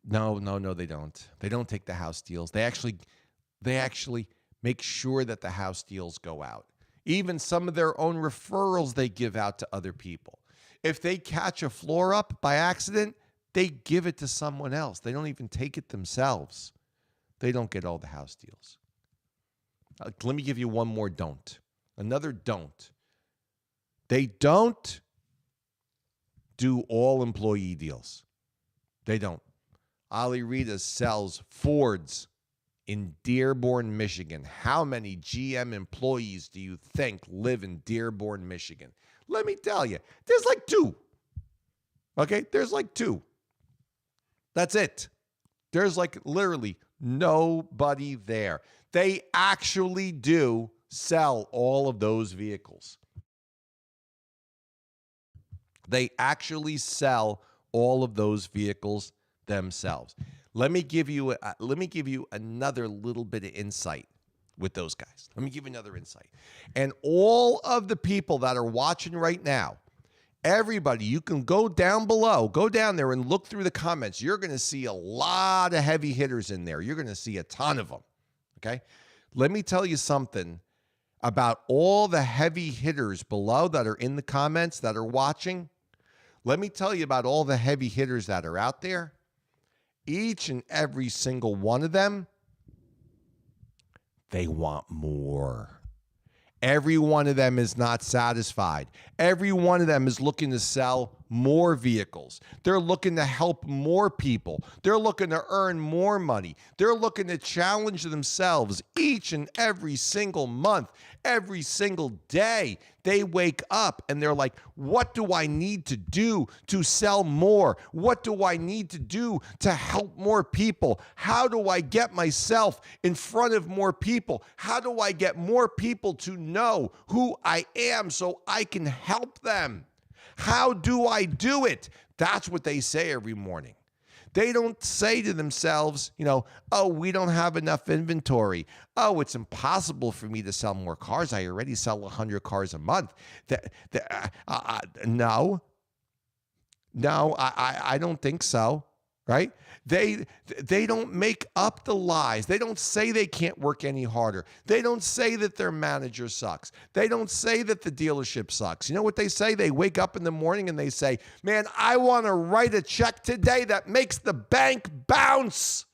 No, they don't. They don't take the house deals. They actually make sure that the house deals go out. Even some of their own referrals they give out to other people. If they catch a floor up by accident, they give it to someone else. They don't even take it themselves. They don't get all the house deals. Let me give you one more don't. Another don't. They don't do all employee deals. They don't. Ali Rita sells Fords in Dearborn, Michigan. How many GM employees do you think live in Dearborn, Michigan? Let me tell you, there's like 2. Okay, there's like 2. That's it. There's like literally nobody there. They actually do sell all of those vehicles. They actually sell all of those vehicles themselves. Let me give you another little bit of insight with those guys. Let me give you another insight. And all of the people that are watching right now, everybody, you can go down below, go down there and look through the comments. You're going to see a lot of heavy hitters in there. You're going to see a ton of them. Okay? Let me tell you something about all the heavy hitters below that are in the comments that are watching. Let me tell you about all the heavy hitters that are out there. Each and every single one of them, they want more. Every one of them is not satisfied. Every one of them is looking to sell more vehicles. They're looking to help more people. They're looking to earn more money. They're looking to challenge themselves each and every single month, every single day. They wake up and they're like, what do I need to do to sell more? What do I need to do to help more people? How do I get myself in front of more people? How do I get more people to know who I am so I can help them? How do I do it? That's what they say every morning. They don't say to themselves, oh, we don't have enough inventory. Oh, it's impossible for me to sell more cars. I already sell 100 cars a month. No, I don't think so, right? They don't make up the lies. They don't say they can't work any harder. They don't say that their manager sucks. They don't say that the dealership sucks. You know what they say? They wake up in the morning and they say, man, I want to write a check today that makes the bank bounce.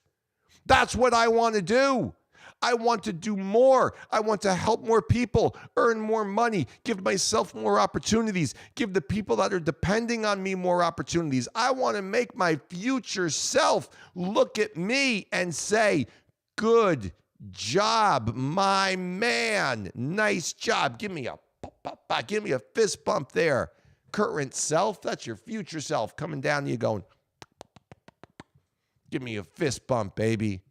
That's what I want to do. I want to do more. I want to help more people, earn more money, give myself more opportunities, give the people that are depending on me more opportunities. I want to make my future self look at me and say, good job, my man. Nice job. Give me a fist bump there. Current self, that's your future self coming down to you going, give me a fist bump, baby.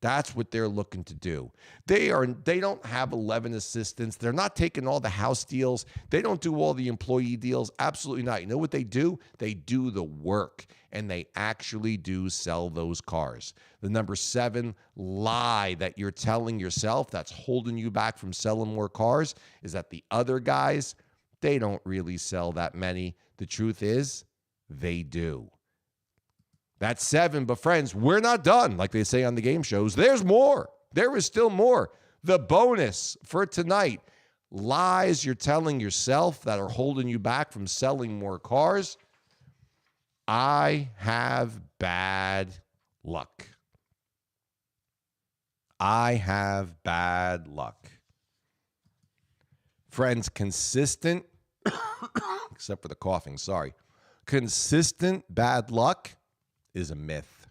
That's what they're looking to do. They don't have 11 assistants. They're not taking all the house deals. They don't do all the employee deals. Absolutely not. You know what they do? They do the work, and they actually do sell those cars. The number 7 lie that you're telling yourself that's holding you back from selling more cars is that the other guys, they don't really sell that many. The truth is, they do. That's 7, but friends, we're not done. Like they say on the game shows, there's more. There is still more. The bonus for tonight, lies you're telling yourself that are holding you back from selling more cars. I have bad luck. I have bad luck. Friends, consistent, except for the coughing, sorry. Consistent bad luck is a myth.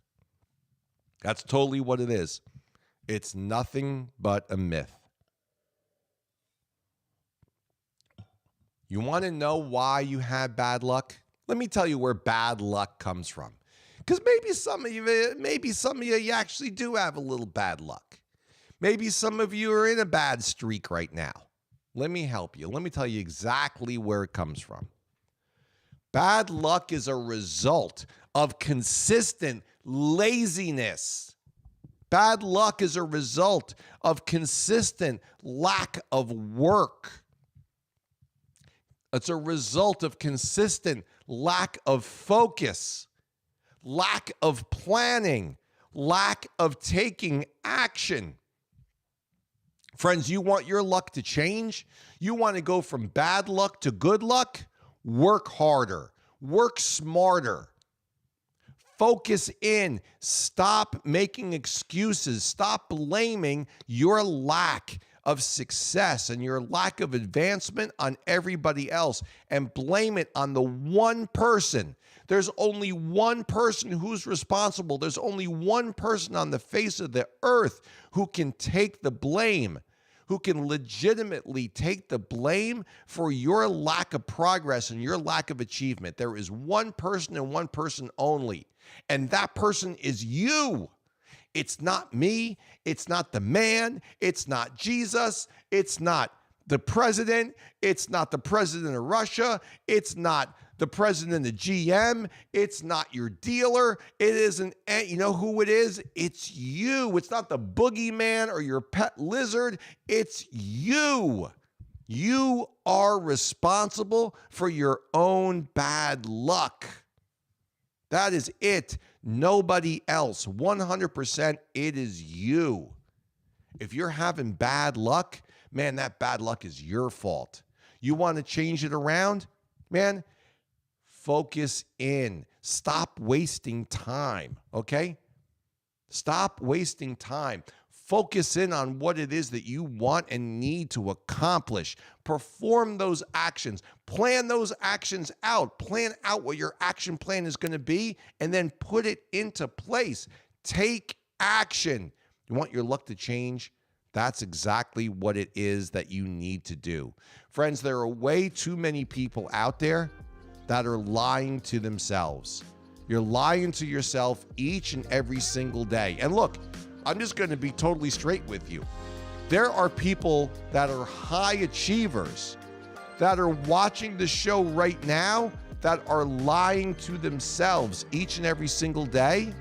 That's totally what it is. It's nothing but a myth. You want to know why you had bad luck? Let me tell you where bad luck comes from. Because maybe some of you, you actually do have a little bad luck. Maybe some of you are in a bad streak right now. Let me help you. Let me tell you exactly where it comes from. Bad luck is a result of consistent laziness. Bad luck is a result of consistent lack of work. It's a result of consistent lack of focus, lack of planning, lack of taking action. Friends, you want your luck to change? You want to go from bad luck to good luck? Work harder. Work smarter. Focus in. Stop making excuses. Stop blaming your lack of success and your lack of advancement on everybody else, and blame it on the one person. There's only one person who's responsible. There's only one person on the face of the earth who can take the blame, who can legitimately take the blame for your lack of progress and your lack of achievement. There is one person and one person only, and that person is you. It's not me. It's not the man. It's not Jesus. It's not the president. It's not the president of Russia. It's not the president of GM. It's not your dealer. It isn't, you know who it is? It's you. It's not the boogeyman or your pet lizard. It's you. You are responsible for your own bad luck. That is it. Nobody else. 100% it is you. If you're having bad luck, man, that bad luck is your fault. You want to change it around? Man, focus in. Stop wasting time, okay? Stop wasting time. Focus in on what it is that you want and need to accomplish. Perform those actions. Plan those actions out. Plan out what your action plan is going to be, and then put it into place. Take action. You want your luck to change? That's exactly what it is that you need to do. Friends, there are way too many people out there that are lying to themselves. You're lying to yourself each and every single day. And look, I'm just going to be totally straight with you. There are people that are high achievers that are watching the show right now that are lying to themselves each and every single day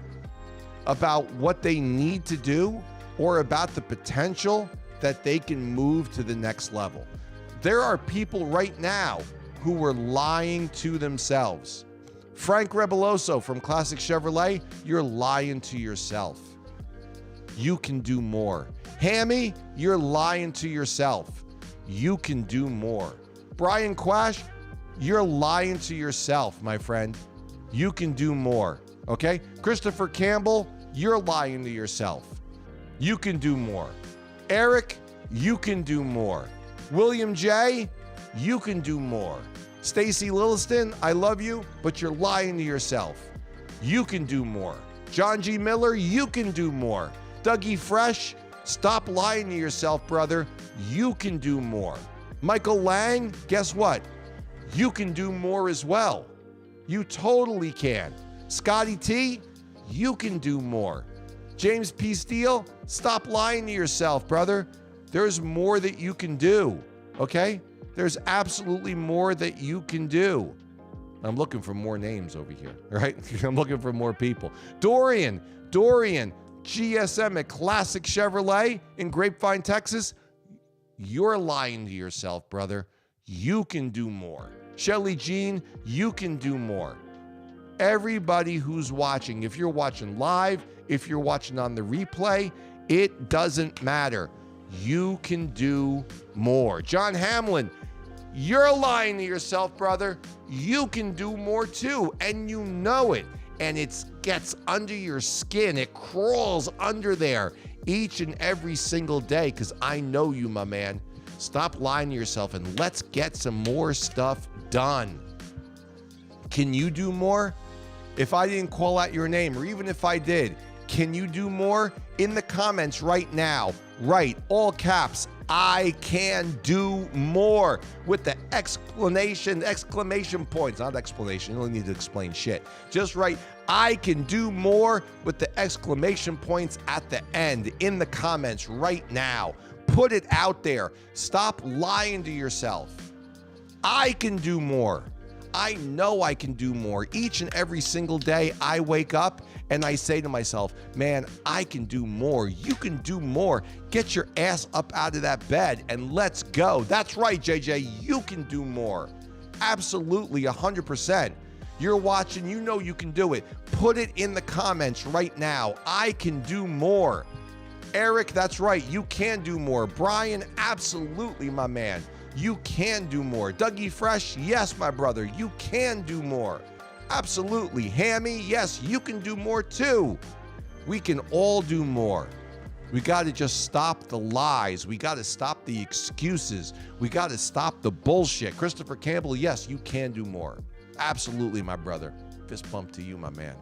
about what they need to do or about the potential that they can move to the next level. There are people right now who are lying to themselves. Frank Reboloso from Classic Chevrolet, you're lying to yourself. You can do more. Hammy, you're lying to yourself. You can do more. Brian Quash, you're lying to yourself, my friend. You can do more, okay? Christopher Campbell, you're lying to yourself. You can do more. Eric, you can do more. William J., you can do more. Stacy Lilliston, I love you, but you're lying to yourself. You can do more. John G. Miller, you can do more. Dougie Fresh, stop lying to yourself, brother. You can do more. Michael Lang, guess what? You can do more as well. You totally can. Scotty T, you can do more. James P. Steele, stop lying to yourself, brother. There's more that you can do, okay? There's absolutely more that you can do. I'm looking for more names over here, right? I'm looking for more people. Dorian, GSM at Classic Chevrolet in Grapevine, Texas. You're lying to yourself, brother. You can do more. Shelly Jean, you can do more. Everybody who's watching, if you're watching live, if you're watching on the replay, it doesn't matter. You can do more. John Hamlin, you're lying to yourself, brother. You can do more too, and you know it. And it gets under your skin. It crawls under there each and every single day because I know you, my man. Stop lying to yourself and let's get some more stuff done. Can you do more? If I didn't call out your name, or even if I did, Can you do more? In the comments right now, write all caps, I can do more, with the exclamation points, not explanation. You don't need to explain shit. Just write, I can do more, with the exclamation points at the end in the comments right now. Put it out there. Stop lying to yourself. I can do more. I know I can do more. Each and every single day I wake up and I say to myself, man, I can do more. You can do more. Get your ass up out of that bed and let's go. That's right, JJ, you can do more. Absolutely, 100%. You're watching, you know you can do it. Put it in the comments right now. I can do more. Eric, that's right, you can do more. Brian, absolutely, my man. You can do more. Dougie Fresh, yes, my brother, you can do more. Absolutely. Hammy, yes, you can do more too. We can all do more. We got to just stop the lies. We got to stop the excuses. We got to stop the bullshit. Christopher Campbell, yes, you can do more. Absolutely, my brother. Fist bump to you, my man.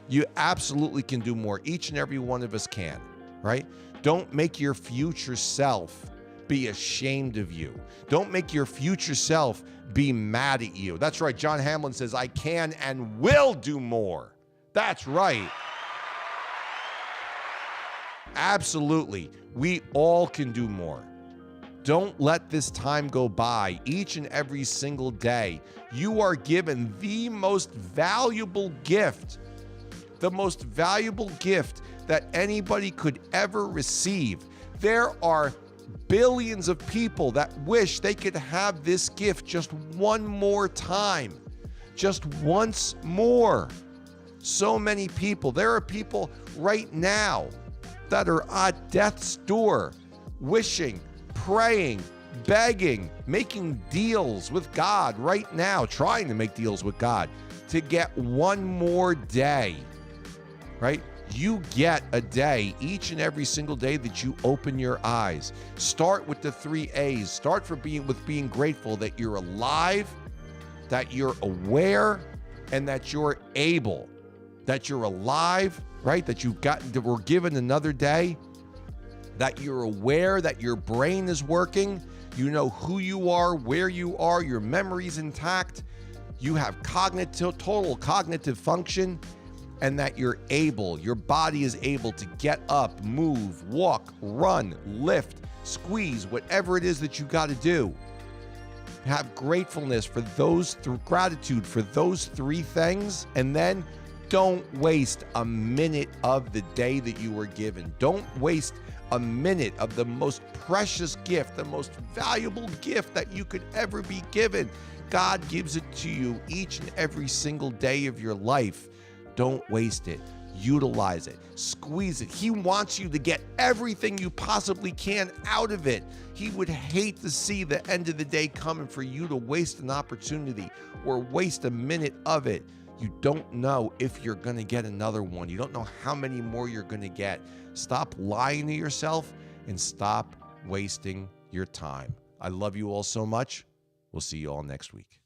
You absolutely can do more. Each and every one of us can, right? Don't make your future self be ashamed of you. Don't make your future self be mad at you. That's right. John Hamlin says, I can and will do more. That's right. Absolutely. We all can do more. Don't let this time go by. Each and every single day, you are given the most valuable gift, that anybody could ever receive. There are billions of people that wish they could have this gift just one more time, just once more. So many people. There are people right now that are at death's door, wishing, praying, begging, making deals with God right now, trying to make deals with God to get one more day, right? You get a day each and every single day that you open your eyes. Start with the 3 A's. Start with being grateful that you're alive, that you're aware, and that you're able. That you're alive, right? That we're given another day. That you're aware that your brain is working. You know who you are, where you are, your memory's intact. You have total cognitive function. And that you're able, your body is able to get up, move, walk, run, lift, squeeze, whatever it is that you got to do. Have gratefulness for gratitude for those 3 things, and then don't waste a minute of the day that you were given. Don't waste a minute of the most precious gift, the most valuable gift that you could ever be given. God gives it to you each and every single day of your life. Don't waste it. Utilize it. Squeeze it. He wants you to get everything you possibly can out of it. He would hate to see the end of the day coming for you to waste an opportunity or waste a minute of it. You don't know if you're going to get another one. You don't know how many more you're going to get. Stop lying to yourself and stop wasting your time. I love you all so much. We'll see you all next week.